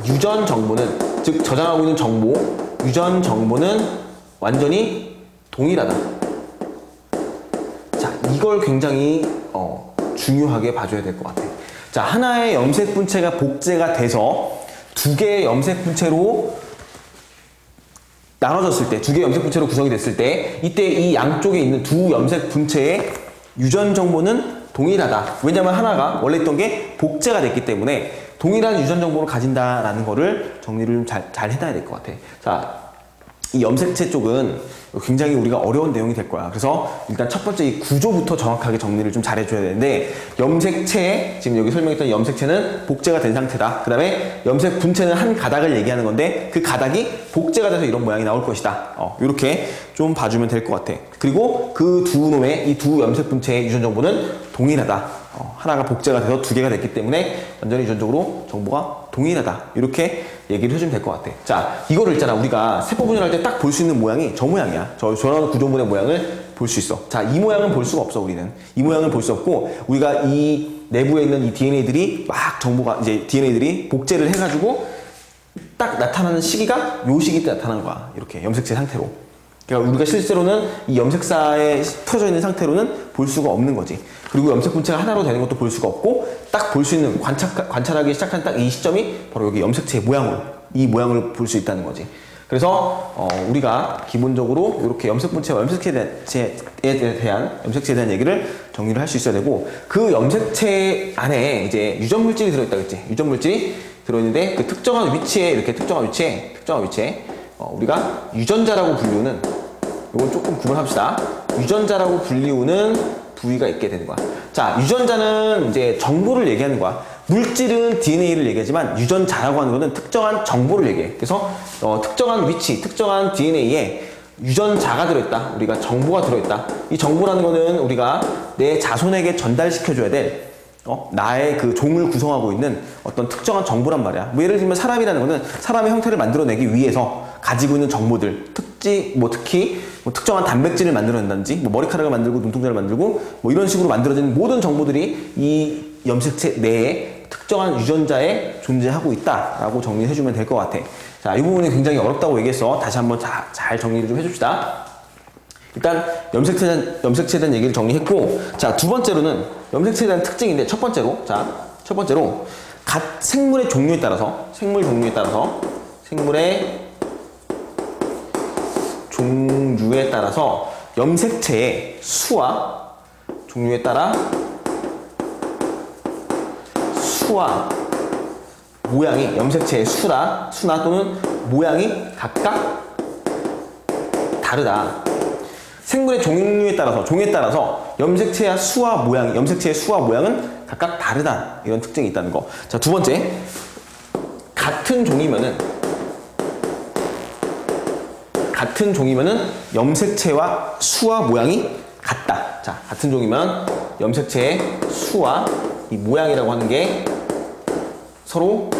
유전 정보는, 즉 저장하고 있는 정보, 유전 정보는 완전히 동일하다. 자, 이걸 굉장히 중요하게 봐줘야 될 것 같아. 자, 하나의 염색 분체가 복제가 돼서 두 개의 염색 분체로 나눠졌을 때, 두 개의 염색 분체로 구성이 됐을 때, 이때 이 양쪽에 있는 두 염색 분체의 유전 정보는 동일하다. 왜냐면 하나가 원래 있던 게 복제가 됐기 때문에 동일한 유전 정보를 가진다라는 거를 정리를 좀 잘 해놔야 될 것 같아. 자, 이 염색체 쪽은 굉장히 우리가 어려운 내용이 될 거야. 그래서 일단 첫 번째 이 구조부터 정확하게 정리를 좀 잘해줘야 되는데, 염색체, 지금 여기 설명했던 염색체는 복제가 된 상태다. 그 다음에 염색 분체는 한 가닥을 얘기하는 건데 그 가닥이 복제가 돼서 이런 모양이 나올 것이다. 이렇게 좀 봐주면 될 것 같아. 그리고 그 두 놈의, 이 두 염색 분체의 유전 정보는 동일하다. 하나가 복제가 돼서 두 개가 됐기 때문에 완전히 유전적으로 정보가 동일하다. 이렇게 얘기를 해주면 될 것 같아. 자, 이거를 있잖아. 우리가 세포 분열할 때 딱 볼 수 있는 모양이 저 모양이야. 저런 구조물의 모양을 볼 수 있어. 자, 이 모양은 볼 수가 없어, 우리는. 이 모양을 볼 수 없고, 우리가 이 내부에 있는 이 DNA들이 막 정보가, 이제 DNA들이 복제를 해가지고 딱 나타나는 시기가 요 시기 때 나타나는 거야. 이렇게 염색체 상태로. 그러니까 우리가 실제로는 이 염색사에 풀어져 있는 상태로는 볼 수가 없는 거지. 그리고 염색 분체가 하나로 되는 것도 볼 수가 없고, 딱 볼 수 있는, 관찰하기 시작한 딱 이 시점이 바로 여기 염색체의 이 모양을 볼 수 있다는 거지. 그래서 우리가 기본적으로 이렇게 염색 분체와 염색체에 대한 얘기를 정리를 할 수 있어야 되고, 그 염색체 안에 이제 유전 물질이 들어있다 그랬지. 유전 물질이 들어있는데 그 특정한 위치에 우리가 유전자라고 불리는 이건 조금 구분합시다. 유전자라고 불리우는 부위가 있게 되는 거야. 자, 유전자는 이제 정보를 얘기하는 거야. 물질은 DNA를 얘기하지만 유전자라고 하는 거는 특정한 정보를 얘기해. 그래서 특정한 위치, 특정한 DNA에 유전자가 들어있다. 우리가 정보가 들어있다. 이 정보라는 거는 우리가 내 자손에게 전달시켜줘야 될 나의 그 종을 구성하고 있는 어떤 특정한 정보란 말이야. 뭐 예를 들면 사람이라는 거는 사람의 형태를 만들어내기 위해서 가지고 있는 정보들, 특히 특정한 단백질을 만들어낸다든지, 머리카락을 만들고 눈동자를 만들고, 이런 식으로 만들어진 모든 정보들이 이 염색체 내에 특정한 유전자에 존재하고 있다라고 정리해주면 될 것 같아. 자, 이 부분이 굉장히 어렵다고 얘기해서 다시 한번 잘 정리를 좀 해줍시다. 일단 염색체에 대한 얘기를 정리했고, 자, 두 번째로는 염색체에 대한 특징인데, 첫 번째로 생물의 종류에 따라서 염색체의 수와 종류에 따라 모양이, 염색체의 수나 또는 모양이 각각 다르다. 생물의 종에 따라서 염색체의 수와 모양은 각각 다르다. 이런 특징이 있다는 거. 자, 두 번째, 같은 종이면은 염색체와 수와 모양이 같다. 자, 같은 종이면 염색체의 수와 이 모양이라고 하는 게 서로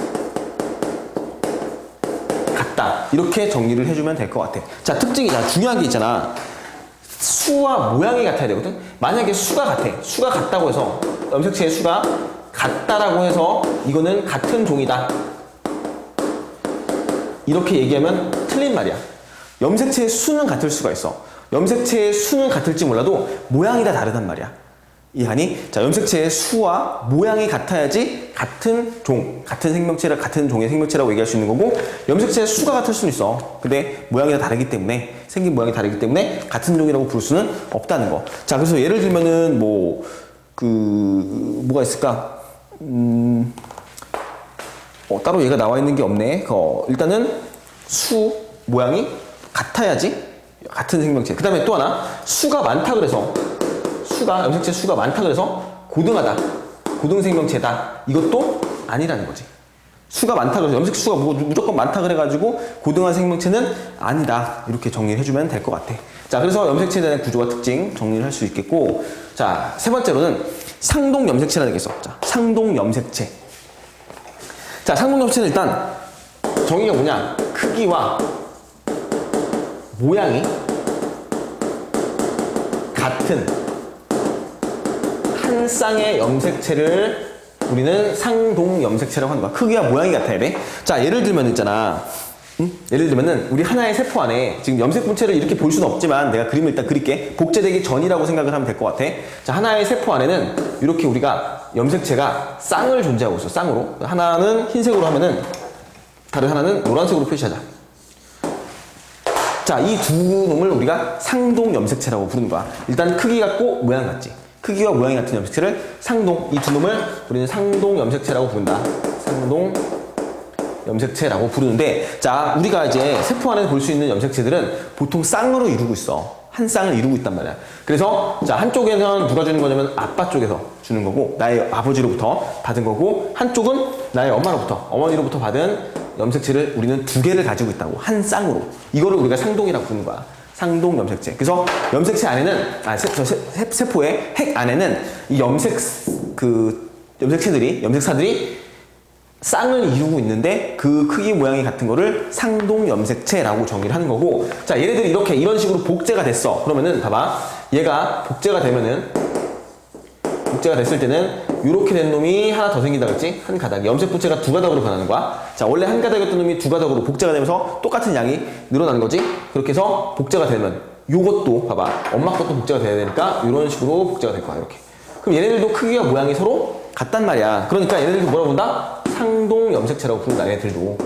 같다. 이렇게 정리를 해주면 될 것 같아. 자, 특징이 중요한 게 있잖아. 수와 모양이 같아야 되거든. 만약에 수가 같다고 해서 염색체의 수가 같다라고 해서 이거는 같은 종이다, 이렇게 얘기하면 틀린 말이야. 염색체의 수는 같을 수가 있어. 염색체의 수는 같을지 몰라도 모양이 다 다르단 말이야. 이해하니? 자, 염색체의 수와 모양이 같아야지 같은 종의 생명체라고 얘기할 수 있는 거고, 염색체의 수가 같을 수는 있어. 근데 모양이 다 다르기 때문에, 생긴 모양이 다르기 때문에 같은 종이라고 부를 수는 없다는 거. 자, 그래서 예를 들면은 뭐가 있을까? 따로 얘가 나와 있는 게 없네. 일단은 모양이 같아야지 같은 생명체. 그 다음에 또 하나, 염색체 수가 많다 그래서 고등 생명체다, 이것도 아니라는 거지. 수가 많다 그래서 염색 수가 무조건 많다 그래가지고 고등한 생명체는 아니다, 이렇게 정리를 해주면 될 것 같아. 자, 그래서 염색체에 대한 구조와 특징 정리를 할 수 있겠고, 자, 세 번째로는 상동 염색체라는 게 있어. 자, 상동 염색체. 자, 상동 염색체는 일단 정의가 뭐냐? 크기와 모양이 같은 한 쌍의 염색체를 우리는 상동 염색체라고 하는 거야. 크기와 모양이 같아야 돼. 자, 예를 들면은 우리 하나의 세포 안에 지금 염색 분체를 이렇게 볼 수는 없지만 내가 그림을 일단 그릴게. 복제되기 전이라고 생각을 하면 될 것 같아. 자, 하나의 세포 안에는 이렇게 우리가 염색체가 쌍을 존재하고 있어. 쌍으로. 하나는 흰색으로 하면은 다른 하나는 노란색으로 표시하자. 자, 이 두 놈을 우리가 상동 염색체라고 부르는 거야. 일단 크기 같고 모양 같지. 크기와 모양이 같은 염색체를 이 두 놈을 우리는 상동 염색체라고 부른다. 상동 염색체라고 부르는데, 자, 우리가 이제 세포 안에서 볼 수 있는 염색체들은 보통 쌍으로 이루고 있어. 한 쌍을 이루고 있단 말이야. 그래서 자, 한쪽에는 누가 주는 거냐면 아빠 쪽에서 주는 거고, 나의 아버지로부터 받은 거고, 한쪽은 나의 어머니로부터 받은 염색체를 우리는 두 개를 가지고 있다고, 한 쌍으로. 이거를 우리가 상동이라고 부르는 거야. 상동 염색체. 그래서 염색체 안에는, 세포의 핵 안에는 이 염색사들이 쌍을 이루고 있는데 그 크기 모양이 같은 거를 상동 염색체라고 정의를 하는 거고, 자, 얘네들이 이런 식으로 복제가 됐어. 그러면은 봐봐, 얘가 복제가 됐을 때는 이렇게 된 놈이 하나 더 생긴다 그랬지? 한 가닥. 염색 분체가 두 가닥으로 변하는 거야. 자, 원래 한 가닥이었던 놈이 두 가닥으로 복제가 되면서 똑같은 양이 늘어나는 거지. 그렇게 해서 복제가 되면 요것도 봐봐, 엄마 것도 복제가 돼야 되니까 이런 식으로 복제가 될 거야. 이렇게. 그럼 얘네들도 크기와 모양이 서로 같단 말이야. 그러니까 얘네들도 뭐라고 부른다? 상동 염색체라고 부른다. 얘네들도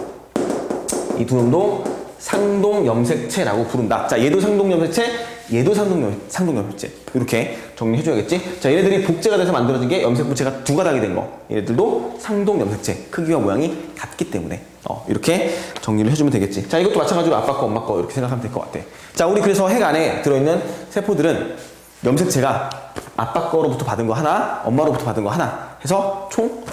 이 두 놈도 상동 염색체라고 부른다. 자, 얘도 상동 염색체, 얘도 상동 염색체. 이렇게 정리해줘야겠지? 자, 얘네들이 복제가 돼서 만들어진 게 염색 분체가 두 가닥이 된 거. 얘네들도 상동 염색체. 크기와 모양이 같다. 같기 때문에 이렇게 정리를 해주면 되겠지. 자, 이것도 마찬가지로 아빠 거 엄마 거 이렇게 생각하면 될 것 같아. 자, 우리 그래서 핵 안에 들어있는 세포들은 염색체가 아빠 거로부터 받은 거 하나, 엄마로부터 받은 거 하나 해서 총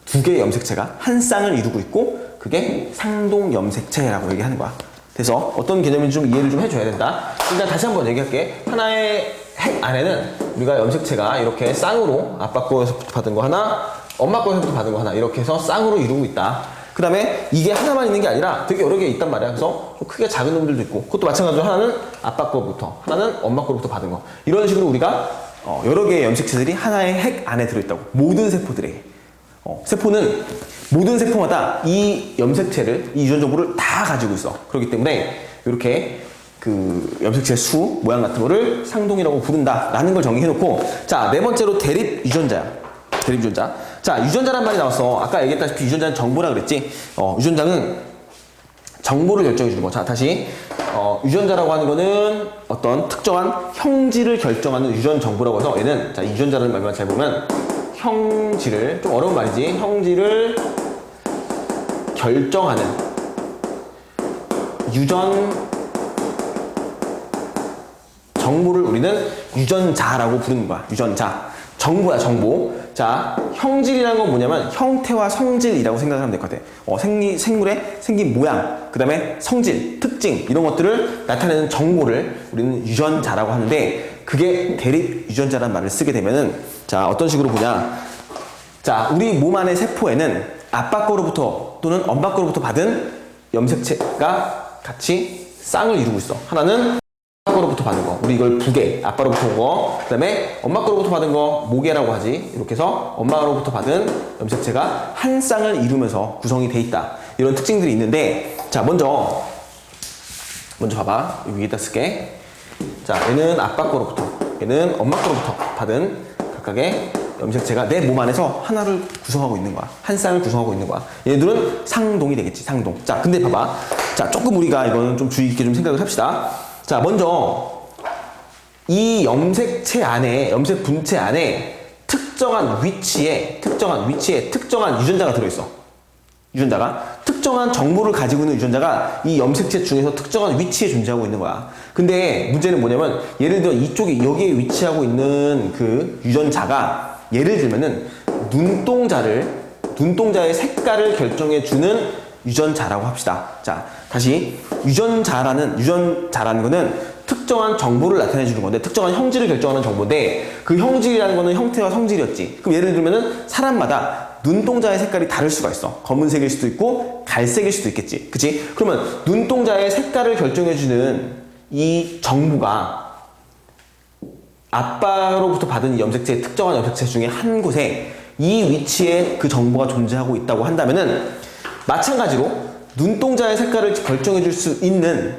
2개의 염색체가 한 쌍을 이루고 있고, 그게 상동 염색체라고 얘기하는 거야. 그래서 어떤 개념인지 좀 이해를 좀 해줘야 된다. 일단 다시 한번 얘기할게. 하나의 핵 안에는 우리가 염색체가 이렇게 쌍으로 아빠 거에서부터 받은 거 하나, 엄마 거에서부터 받은 거 하나 이렇게 해서 쌍으로 이루고 있다. 그 다음에 이게 하나만 있는 게 아니라 되게 여러 개 있단 말이야. 그래서 좀 크게 작은 놈들도 있고, 그것도 마찬가지로 하나는 아빠 거부터, 하나는 엄마 거로부터 받은 거. 이런 식으로 우리가 여러 개의 염색체들이 하나의 핵 안에 들어있다고. 모든 세포들에게. 세포는 모든 세포마다 이 염색체를, 이 유전 정보를 다 가지고 있어. 그렇기 때문에 이렇게 그 염색체 수, 모양 같은 거를 상동이라고 부른다라는 걸 정의해놓고, 자, 네 번째로 대립 유전자야. 대립 유전자. 자, 유전자란 말이 나왔어. 아까 얘기했다시피 유전자는 정보라 그랬지. 유전자는 정보를 결정해주는 거. 자, 다시. 유전자라고 하는 거는 어떤 특정한 형질을 결정하는 유전 정보라고 해서, 얘는, 자, 이 유전자라는 말만 잘 보면 형질을, 좀 어려운 말이지. 형질을 결정하는 유전 정보를 우리는 유전자라고 부르는 거야. 유전자. 정보야, 정보. 자, 형질이라는 건 뭐냐면 형태와 성질이라고 생각하면 될 것 같아. 생물의 생긴 모양, 그 다음에 성질, 특징, 이런 것들을 나타내는 정보를 우리는 유전자라고 하는데, 그게 대립 유전자라는 말을 쓰게 되면은, 자, 어떤 식으로 보냐. 자, 우리 몸 안의 세포에는 아빠 거로부터 또는 엄마 거로부터 받은 염색체가 같이 쌍을 이루고 있어. 하나는 아빠 거로부터 받은 거, 우리 이걸 부계, 아빠로부터 온 거, 그 다음에 엄마 거로부터 받은 거 모계라고 하지. 이렇게 해서 엄마로부터 받은 염색체가 한 쌍을 이루면서 구성이 돼 있다. 이런 특징들이 있는데, 자, 먼저 봐봐. 여기다 쓸게. 자, 얘는 아빠 거로부터, 얘는 엄마 거로부터 받은 각각의 염색체가 내 몸 안에서 하나를 구성하고 있는 거야. 한 쌍을 구성하고 있는 거야. 얘들은 상동이 되겠지, 상동. 자, 근데 봐봐. 자, 조금 우리가 이거는 좀 주의 깊게 좀 생각을 합시다. 자, 먼저 이 염색체 안에, 염색 분체 안에 특정한 위치에 특정한 유전자가 들어있어. 유전자가 특정한 정보를 가지고 있는 유전자가 이 염색체 중에서 특정한 위치에 존재하고 있는 거야. 근데 문제는 뭐냐면, 예를 들어 이쪽에, 여기에 위치하고 있는 그 유전자가, 예를 들면은 눈동자의 색깔을 결정해주는 유전자라고 합시다. 자, 다시. 유전자라는 거는 특정한 정보를 나타내주는 건데, 특정한 형질을 결정하는 정보인데, 그 형질이라는 거는 형태와 성질이었지. 그럼 예를 들면은 사람마다 눈동자의 색깔이 다를 수가 있어. 검은색일 수도 있고 갈색일 수도 있겠지. 그치? 그러면 눈동자의 색깔을 결정해주는 이 정보가 아빠로부터 받은 염색체, 특정한 염색체 중에 한 곳에 이 위치에 그 정보가 존재하고 있다고 한다면은, 마찬가지로 눈동자의 색깔을 결정해 줄 수 있는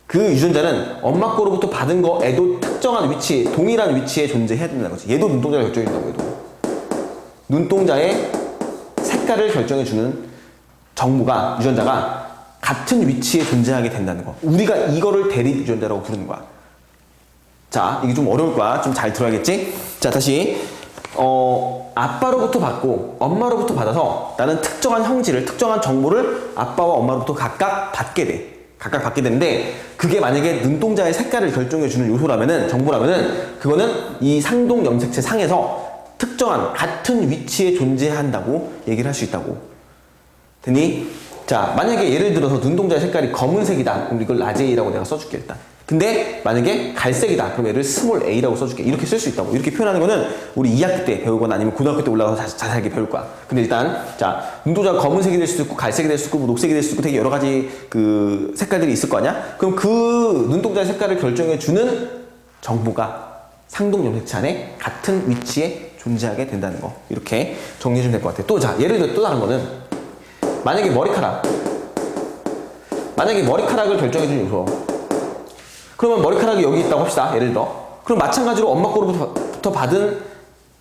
그 유전자는 엄마 거로부터 받은 거에도 특정한 위치에, 동일한 위치에 존재해야 된다는 거지. 얘도 눈동자를 결정해 준다고 해도. 눈동자의 색깔을 결정해 주는 정보가, 유전자가 같은 위치에 존재하게 된다는 거. 우리가 이거를 대립 유전자라고 부르는 거야. 자, 이게 좀 어려울 거야. 좀 잘 들어야겠지? 자, 다시. 아빠로부터 받고 엄마로부터 받아서 나는 특정한 형질을, 특정한 정보를 아빠와 엄마로부터 각각 받게 돼. 각각 받게 되는데, 그게 만약에 눈동자의 색깔을 결정해주는 요소라면은, 정보라면은, 그거는 이 상동 염색체 상에서 특정한 같은 위치에 존재한다고 얘기를 할 수 있다고. 되니? 자, 만약에 예를 들어서 눈동자의 색깔이 검은색이다. 그럼 이걸 라지 A라고 내가 써줄게, 일단. 근데 만약에 갈색이다. 그럼 얘를 스몰 a라고 써줄게. 이렇게 쓸 수 있다고. 이렇게 표현하는 거는 우리 2학기 때 배우거나 아니면 고등학교 때 올라가서 자세하게 배울 거야. 근데 일단, 자, 눈동자가 검은색이 될 수도 있고, 갈색이 될 수도 있고, 녹색이 될 수도 있고, 되게 여러 가지 그 색깔들이 있을 거 아니야? 그럼 그 눈동자의 색깔을 결정해주는 정보가 상동 염색체 안에 같은 위치에 존재하게 된다는 거. 이렇게 정리해주면 될 것 같아. 또, 자, 예를 들어 또 다른 거는, 만약에 머리카락을 결정해주는 요소. 그러면 머리카락이 여기 있다고 합시다. 예를 들어. 그럼 마찬가지로 엄마 거로부터 받은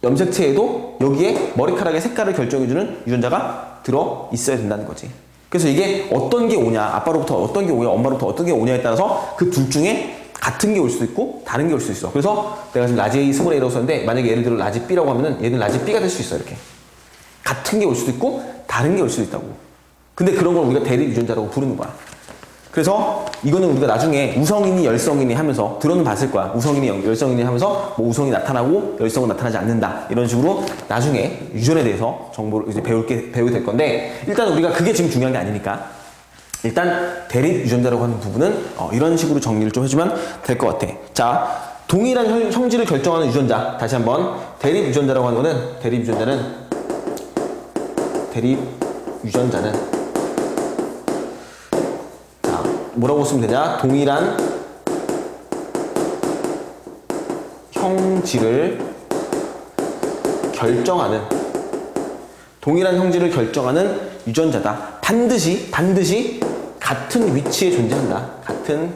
염색체에도 여기에 머리카락의 색깔을 결정해주는 유전자가 들어 있어야 된다는 거지. 그래서 이게 어떤 게 오냐, 아빠로부터 어떤 게 오냐, 엄마로부터 어떤 게 오냐에 따라서 그 둘 중에 같은 게 올 수도 있고 다른 게 올 수도 있어. 그래서 내가 지금 라지 A, 스몰 A라고 썼는데, 만약에 예를 들어 라지 B라고 하면은 얘는 라지 B가 될 수 있어. 이렇게 같은 게 올 수도 있고 다른 게 올 수도 있다고. 근데 그런 걸 우리가 대립 유전자라고 부르는 거야. 그래서 이거는 우리가 나중에 우성인이 열성인이 하면서 들어는 봤을 거야. 우성인이 열성인이 하면서 뭐 우성이 나타나고 열성은 나타나지 않는다. 이런 식으로 나중에 유전에 대해서 정보를 이제 배우게 될 건데, 일단 우리가 그게 지금 중요한 게 아니니까 일단 대립 유전자라고 하는 부분은 이런 식으로 정리를 좀 해주면 될 것 같아. 자, 동일한 성질을 결정하는 유전자, 다시 한번 대립 유전자라고 하는 거는 대립 유전자는 뭐라고 쓰면 되냐? 동일한 형질을 결정하는 유전자다. 반드시 같은 위치에 존재한다. 같은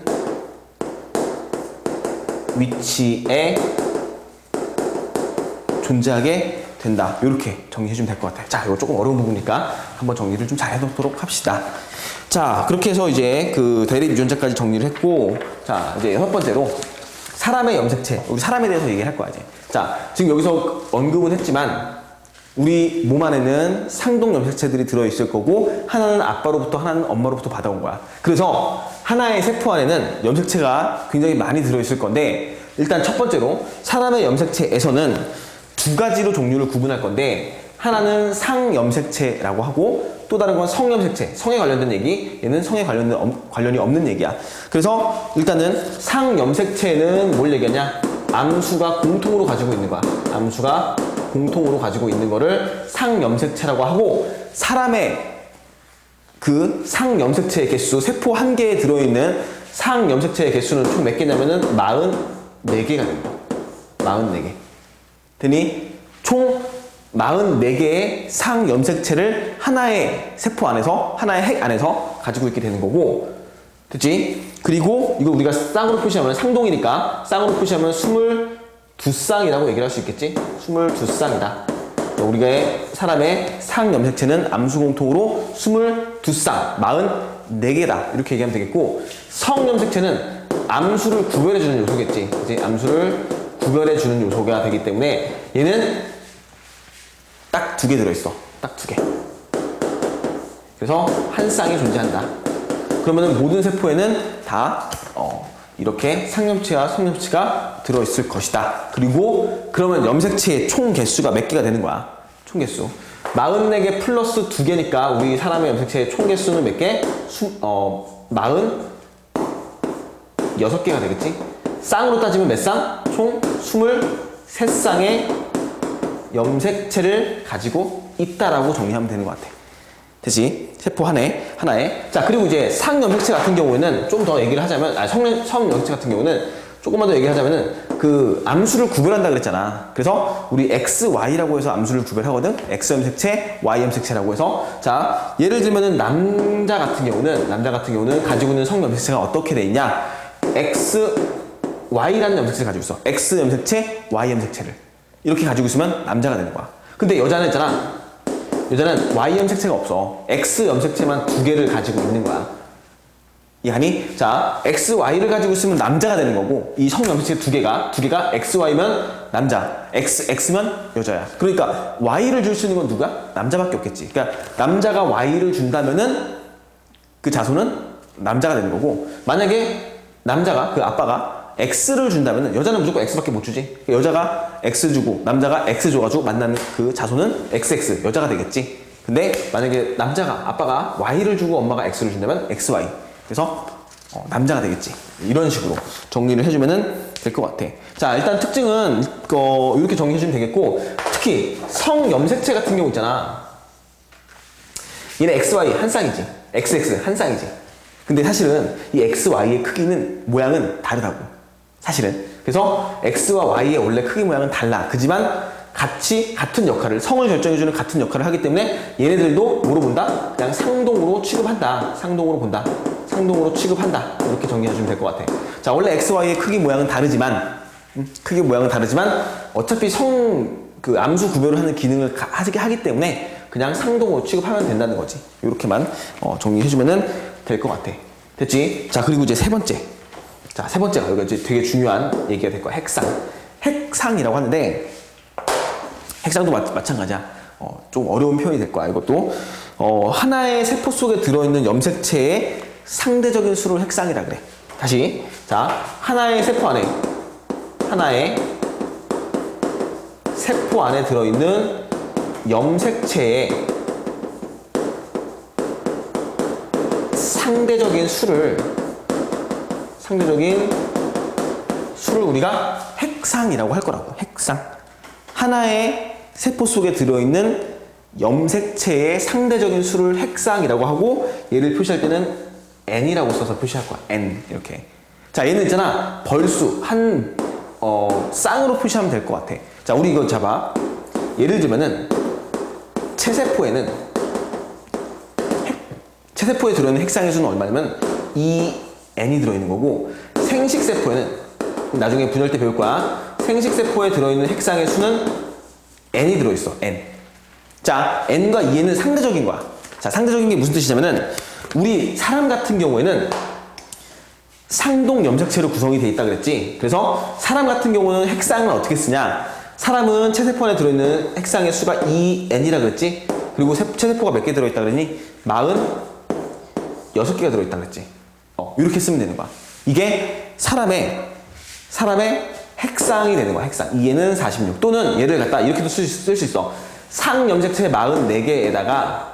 위치에 존재하게 된다. 이렇게 정리해주면 될 것 같아요. 자, 이거 조금 어려운 부분이니까 한번 정리를 좀 잘 해놓도록 합시다. 자, 그렇게 해서 이제 그 대립 유전자까지 정리를 했고, 자, 이제 6번째로 사람의 염색체. 우리 사람에 대해서 얘기할 거야, 이제. 자, 지금 여기서 언급은 했지만, 우리 몸 안에는 상동 염색체들이 들어있을 거고, 하나는 아빠로부터, 하나는 엄마로부터 받아온 거야. 그래서 하나의 세포 안에는 염색체가 굉장히 많이 들어있을 건데, 일단 첫 번째로 사람의 염색체에서는 두 가지로 종류를 구분할 건데, 하나는 상염색체라고 하고, 또 다른 건 성염색체, 성에 관련된 얘기, 얘는 성에 관련이 없는 얘기야. 그래서 일단은 상염색체는 뭘 얘기하냐? 암수가 공통으로 가지고 있는 거야. 암수가 공통으로 가지고 있는 거를 상염색체라고 하고, 사람의 그 상염색체의 개수, 세포 한 개에 들어있는 상염색체의 개수는 총 몇 개냐면은 44개가 됩니다. 44개. 되니 총 44개의 상염색체를 하나의 세포 안에서, 하나의 핵 안에서 가지고 있게 되는 거고, 됐지? 그리고 이거 우리가 쌍으로 표시하면, 상동이니까 쌍으로 표시하면 22쌍이라고 얘기를 할 수 있겠지? 22쌍이다. 우리가 사람의 상염색체는 암수공통으로 22쌍, 44개다. 이렇게 얘기하면 되겠고, 성염색체는 암수를 구별해주는 요소겠지. 이제 암수를 구별해주는 요소가 되기 때문에 얘는 딱 2개 들어있어. 딱 2개. 그래서 한 쌍이 존재한다. 그러면은 모든 세포에는 다 이렇게 상염체와 성염체가 들어있을 것이다. 그리고 그러면 염색체의 총 개수가 몇 개가 되는 거야? 총 개수 44개 플러스 2개니까 우리 사람의 염색체의 총 개수는 몇 개? 46개가 되겠지? 쌍으로 따지면 몇 쌍? 총 23쌍의 염색체를 가지고 있다라고 정리하면 되는 것 같아. 됐지? 세포 하나에. 자, 그리고 이제 상염색체 같은 경우에는 좀 더 얘기를 하자면, 성염색체 같은 경우는 조금만 더 얘기하자면은 그 암수를 구별한다 그랬잖아. 그래서 우리 X, Y라고 해서 암수를 구별하거든? X 염색체, Y 염색체라고 해서. 자, 예를 들면은 남자 같은 경우는 가지고 있는 성염색체가 어떻게 돼 있냐? X, Y라는 염색체를 가지고 있어. X 염색체, Y 염색체를. 이렇게 가지고 있으면 남자가 되는 거야. 근데 여자는 있잖아. 여자는 Y 염색체가 없어. X 염색체만 2개를 가지고 있는 거야. 이해하니? 자, X, Y를 가지고 있으면 남자가 되는 거고, 이 성염색체 2개가 X, Y면 남자, X면 여자야. 그러니까 Y를 줄 수 있는 건 누가? 남자밖에 없겠지. 그러니까 남자가 Y를 준다면은 그 자손은 남자가 되는 거고, 만약에 남자가, 그 아빠가 X를 준다면 여자는 무조건 X밖에 못 주지. 여자가 X 주고 남자가 X 줘가지고 만나는 그 자손은 XX, 여자가 되겠지. 근데 만약에 아빠가 Y를 주고 엄마가 X를 준다면 XY. 그래서 남자가 되겠지. 이런 식으로 정리를 해주면 될 것 같아. 자, 일단 특징은 이렇게 정리해주면 되겠고, 특히 성염색체 같은 경우 있잖아. 얘는 XY 한 쌍이지. XX 한 쌍이지. 근데 사실은 이 XY의 크기는, 모양은 다르다고. 사실은. 그래서 X와 Y의 원래 크기 모양은 달라. 그지만 같은 역할을, 성을 결정해주는 같은 역할을 하기 때문에 얘네들도 뭐로 본다? 그냥 상동으로 취급한다. 상동으로 본다. 상동으로 취급한다. 이렇게 정리해주면 될 것 같아. 자, 원래 X, Y의 크기 모양은 다르지만, 어차피 암수 구별을 하는 기능을 하기 때문에 그냥 상동으로 취급하면 된다는 거지. 이렇게만 정리해주면 될 것 같아. 됐지? 자, 그리고 이제 세 번째가 여기가 이제 되게 중요한 얘기가 될 거야. 핵상이라고 하는데, 핵상도 마찬가지야. 좀 어려운 표현이 될 거야, 이것도. 하나의 세포 속에 들어있는 염색체의 상대적인 수를 핵상이라 그래. 다시. 자, 하나의 세포 안에 들어있는 염색체의 상대적인 수를 우리가 핵상이라고 할 거라고. 핵상. 하나의 세포 속에 들어있는 염색체의 상대적인 수를 핵상이라고 하고, 얘를 표시할 때는 n이라고 써서 표시할 거야. n 이렇게. 자, 얘는 있잖아, 벌수 쌍으로 표시하면 될 것 같아. 자, 우리 이거 잡아. 예를 들면은 체세포에 들어있는 핵상의 수는 얼마냐면 2n이 들어있는 거고, 생식세포에는 나중에 분열 때 배울 거야. 생식세포에 들어있는 핵상의 수는 n이 들어있어. n. 자, n과 2n은 상대적인 거야. 자, 상대적인 게 무슨 뜻이냐면은, 우리 사람 같은 경우에는 상동 염색체로 구성이 돼 있다 그랬지. 그래서 사람 같은 경우는 핵상을 어떻게 쓰냐? 사람은 체세포 안에 들어있는 핵상의 수가 2n이라 그랬지. 그리고 체세포가 몇 개 들어있다 그랬니? 46개가 들어있다 그랬지. 이렇게 쓰면 되는 거야. 이게 사람의 핵상이 되는 거야. 핵상. 2n은 46. 또는 얘를 갖다 이렇게도 쓸 수 있어. 상염색체 44개에다가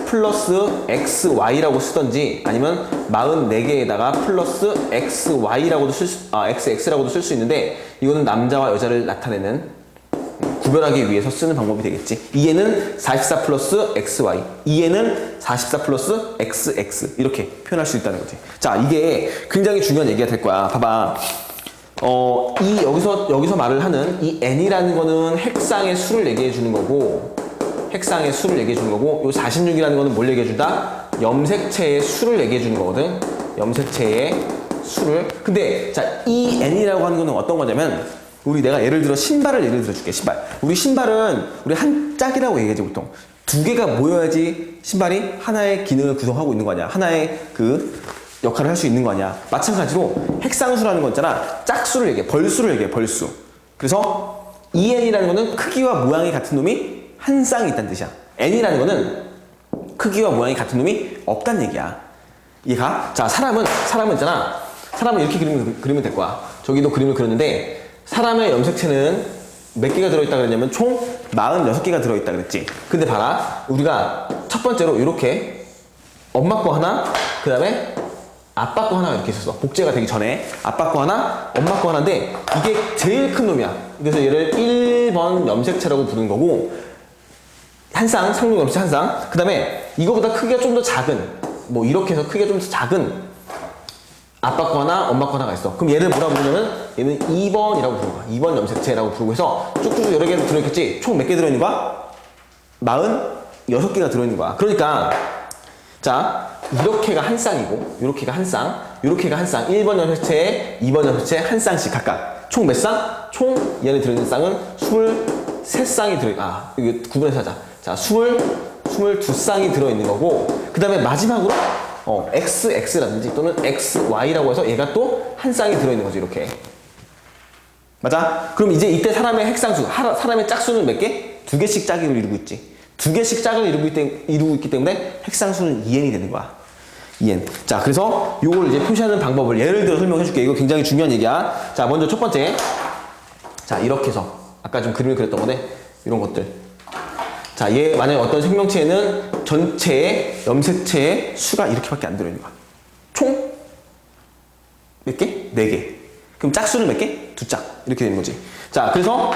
플러스 xy라고 쓰던지, 아니면 44개에다가 플러스 xy라고도 xx라고도 쓸 수 있는데, 이거는 남자와 여자를 나타내는, 구별하기 위해서 쓰는 방법이 되겠지. 2에는 44 플러스 xy, 2에는 44 플러스 xx 이렇게 표현할 수 있다는 거지. 자, 이게 굉장히 중요한 얘기가 될 거야. 봐봐. 여기서 말을 하는 이 n이라는 거는 핵상의 수를 얘기해 주는 거고, 요 46이라는 거는 뭘 얘기해 준다? 염색체의 수를 얘기해 주는 거거든. 염색체의 수를. 근데 자, 이 n이라고 하는 거는 어떤 거냐면, 내가 예를 들어 신발을 예를 들어 줄게. 우리 신발은 우리 한 짝이라고 얘기하지. 보통 두 개가 모여야지 신발이 하나의 기능을 구성하고 있는 거 아니야. 하나의 그 역할을 할 수 있는 거 아니야. 마찬가지로 핵상수라는 거 있잖아. 짝수를 얘기해. 벌수를 얘기해. 벌수. 그래서 2n이라는 거는 크기와 모양이 같은 놈이 한 쌍이 있다는 뜻이야. n이라는 거는 크기와 모양이 같은 놈이 없다는 얘기야. 이해가? 자, 사람은 있잖아. 사람은 이렇게 그리면 될 거야. 저기도 그림을 그렸는데, 사람의 염색체는 몇 개가 들어있다 그랬냐면 총 46개가 들어있다 그랬지. 근데 봐라. 우리가 첫 번째로 이렇게 엄마 거 하나, 그 다음에 아빠 거 하나 이렇게 있었어. 복제가 되기 전에 아빠 거 하나, 엄마 거 하나인데, 이게 제일 큰 놈이야. 그래서 얘를 1번 염색체라고 부르는 거고, 상동 염색체 한 쌍. 그 다음에 이거보다 크기가 좀 더 작은, 이렇게 해서 크기가 좀 더 작은 아빠 거 하나, 엄마 거 하나가 있어. 그럼 얘를 뭐라고 부르냐면, 얘는 2번이라고 부르는 거야. 2번 염색체라고 부르고 해서 쭉쭉 여러 개 들어있겠지? 총 몇 개 들어있는 거야? 46개가 들어있는 거야. 그러니까, 자, 이렇게가 한 쌍이고, 이렇게가 한 쌍, 이렇게가 한 쌍. 1번 염색체에 2번 염색체에 한 쌍씩 각각. 총 몇 쌍? 총 이 안에 들어있는 쌍은 23쌍이 이거 구분해서 하자. 자, 22쌍이 들어있는 거고, 그 다음에 마지막으로 XX라든지 또는 XY라고 해서 얘가 또 한 쌍이 들어있는 거죠. 이렇게. 맞아? 그럼 이제 이때 사람의 핵상수, 사람의 짝수는 몇 개? 2개씩 짝을 이루고 있지. 2개씩 짝을 이루고 있기 때문에 핵상수는 2n이 되는 거야. 2n. 자, 그래서 요걸 이제 표시하는 방법을 예를 들어 설명해 줄게. 이거 굉장히 중요한 얘기야. 자, 먼저 첫 번째. 자, 이렇게 해서 아까 좀 그림을 그렸던 건데, 이런 것들. 자, 얘 만약에 어떤 생명체에는 전체의 염색체의 수가 이렇게밖에 안 들어있는 거야. 총 몇 개? 4개. 그럼 짝수는 몇 개? 2짝. 이렇게 되는 거지. 자, 그래서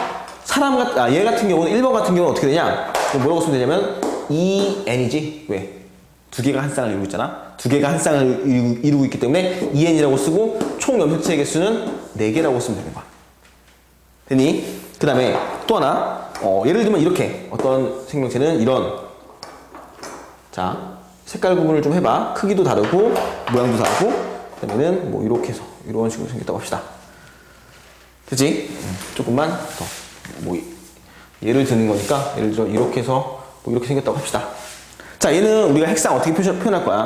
얘 같은 경우는 1번 같은 경우는 어떻게 되냐? 뭐라고 쓰면 되냐면 2n이지. 왜? 2개가 한 쌍을 이루고 있잖아. 2개가 한 쌍을 이루고 있기 때문에 2n이라고 쓰고, 총 염색체의 개수는 4개라고 쓰면 되는 거야. 됐니? 그 다음에 또 하나. 예를 들면 이렇게 어떤 생명체는 이런, 자, 색깔 구분을 좀 해봐. 크기도 다르고 모양도 다르고, 그 다음에는 이렇게 해서 이런 식으로 생겼다고 합시다. 그치? 조금만 더 예를 드는 거니까, 예를 들어 이렇게 해서 이렇게 생겼다고 합시다. 자, 얘는 우리가 핵상 어떻게 표현할 거야?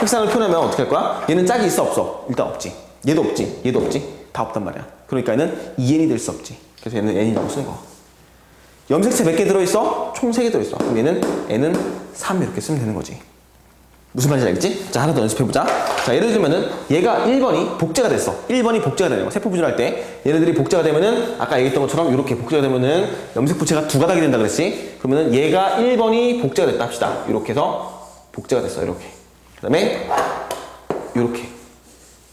핵상을 표현하면 어떻게 할 거야? 얘는 짝이 있어 없어? 일단 없지. 얘도 없지. 얘도 없지. 다 없단 말이야. 그러니까 얘는 2n이 될 수 없지. 그래서 얘는 n이라고 쓰는 거. 염색체 몇 개 들어있어? 총 3개 들어있어. 그럼 얘는 n은 3 이렇게 쓰면 되는 거지. 무슨 말인지 알겠지? 자, 하나 더 연습해보자. 자, 예를 들면은 얘가 1번이 복제가 됐어. 1번이 복제가 되는 거. 세포 분열할 때 얘네들이 복제가 되면은 아까 얘기했던 것처럼 이렇게 복제가 되면은 염색부채가 두 가닥이 된다 그랬지? 그러면은 얘가 1번이 복제가 됐다 합시다. 이렇게 해서 복제가 됐어. 이렇게. 그 다음에 이렇게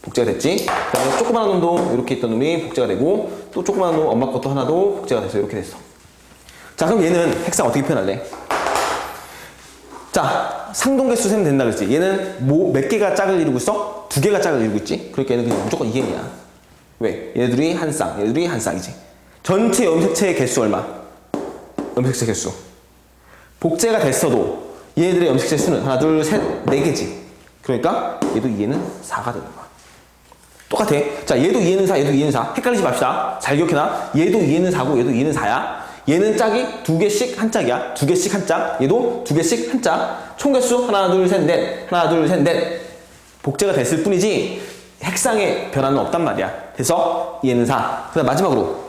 복제가 됐지? 그 다음에 조그마한 놈도 이렇게 있던 놈이 복제가 되고 또 조그마한 놈 엄마 것도 하나도 복제가 됐어. 이렇게 됐어. 자, 그럼 얘는 핵상 어떻게 표현할래? 자, 상동개수 세면 된다 그랬지? 얘는 뭐 몇 개가 짝을 이루고 있어? 두 개가 짝을 이루고 있지? 그러니까 얘는 그냥 무조건 2n이야. 왜? 얘네들이 한 쌍, 얘네들이 한 쌍이지. 전체 염색체의 개수 얼마? 염색체 개수. 복제가 됐어도 얘네들의 염색체 수는 하나, 둘, 셋, 네 개지. 그러니까 얘도 2n은 4가 되는 거야. 똑같아. 자, 얘도 2n은 4, 얘도 2n은 4. 헷갈리지 맙시다. 잘 기억해놔. 얘도 2n은 4고 얘도 2n은 4야. 얘는 짝이 두 개씩 한 짝이야. 두 개씩 한 짝. 얘도 두 개씩 한 짝. 총 개수 하나, 둘, 셋, 넷. 하나, 둘, 셋, 넷. 복제가 됐을 뿐이지 핵상의 변화는 없단 말이야. 그래서 얘는 4. 그 다음 마지막으로.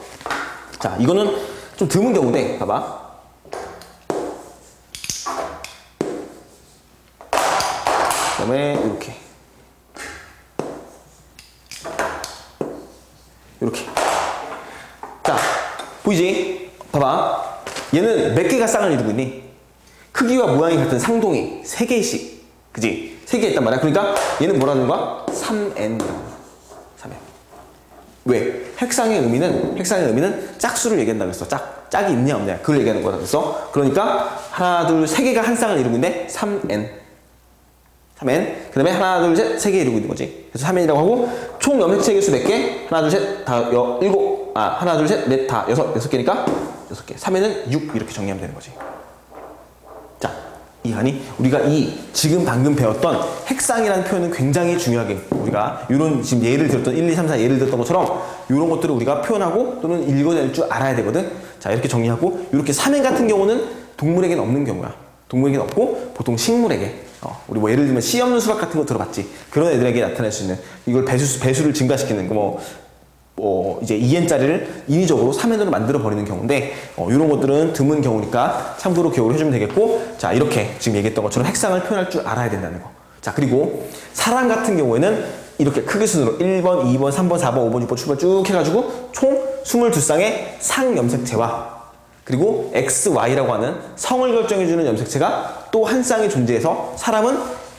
자, 이거는 좀 드문 경우인데, 봐봐. 그 다음에 이렇게. 이렇게. 자, 보이지? 봐봐. 얘는 몇 개가 쌍을 이루고 있니? 크기와 모양이 같은 상동이 3개씩. 그지? 3개 있단 말이야. 그러니까 얘는 뭐라는 거야? 3n. 3n. 왜? 핵상의 의미는 짝수를 얘기한다 그랬어. 짝이 있냐 없냐. 그걸 얘기하는 거다 그랬어. 그러니까 하나, 둘, 3개가 한 쌍을 이루고 있는데 3n. 3n. 그 다음에 하나, 둘, 셋, 3개 이루고 있는 거지. 그래서 3n이라고 하고, 총 염색체 개수 몇 개? 하나, 둘, 셋, 다, 일곱. 하나, 둘, 셋, 넷, 다, 여섯 개니까 6개. 3n은 6 이렇게 정리하면 되는 거지. 자, 이하니 우리가 지금 방금 배웠던 핵상이라는 표현은 굉장히 중요하게 우리가 이런 지금 예를 들었던 1, 2, 3, 4 예를 들었던 것처럼 이런 것들을 우리가 표현하고 또는 읽어낼 줄 알아야 되거든. 자, 이렇게 정리하고 이렇게 3n 같은 경우는 동물에게는 없는 경우야. 동물에게는 없고 보통 식물에게. 우리 뭐 예를 들면 씨 없는 수박 같은 거 들어봤지? 그런 애들에게 나타낼 수 있는 이걸 배수를 증가시키는 이제 2n짜리를 인위적으로 3n으로 만들어 버리는 경우인데 이런 것들은 드문 경우니까 참고로 기억을 해주면 되겠고, 자, 이렇게 지금 얘기했던 것처럼 핵상을 표현할 줄 알아야 된다는 거. 자, 그리고 사람 같은 경우에는 이렇게 크기 순으로 1번, 2번, 3번, 4번, 5번, 6번, 7번 쭉 해가지고 총 22쌍의 상염색체와 그리고 XY라고 하는 성을 결정해주는 염색체가 또 한 쌍이 존재해서 사람은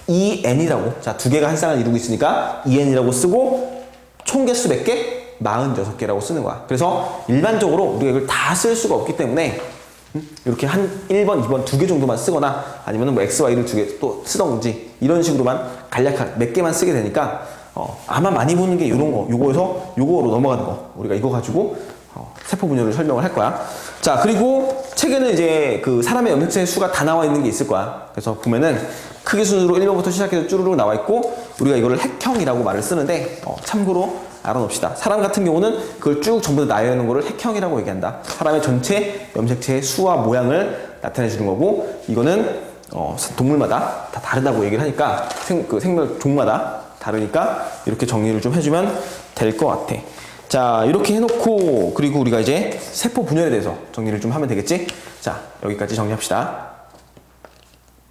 2n이라고, 자, 두 개가 한 쌍을 이루고 있으니까 2n이라고 쓰고 총 개수 몇 개? 46개라고 쓰는 거야. 그래서 일반적으로 우리가 이걸 다 쓸 수가 없기 때문에 이렇게 한 1번, 2번 두 개 정도만 쓰거나 아니면 뭐 XY를 두 개 또 쓰던지 이런 식으로만 간략하게 몇 개만 쓰게 되니까 아마 많이 보는 게 이런 거, 요거에서 요거로 넘어가는 거. 우리가 이거 가지고 세포 분열을 설명을 할 거야. 자, 그리고 책에는 이제 그 사람의 염색체 수가 다 나와 있는 게 있을 거야. 그래서 보면은 크기 순으로 1번부터 시작해서 쭈루룩 나와 있고 우리가 이거를 핵형이라고 말을 쓰는데 참고로 알아놓읍시다. 사람 같은 경우는 그걸 쭉 전부 다 나열해 놓은 거를 핵형이라고 얘기한다. 사람의 전체 염색체의 수와 모양을 나타내 주는 거고, 이거는 동물마다 다 다르다고 얘기를 하니까 생물 종마다 다르니까 이렇게 정리를 좀 해주면 될 것 같아. 자, 이렇게 해놓고 그리고 우리가 이제 세포 분열에 대해서 정리를 좀 하면 되겠지? 자, 여기까지 정리합시다.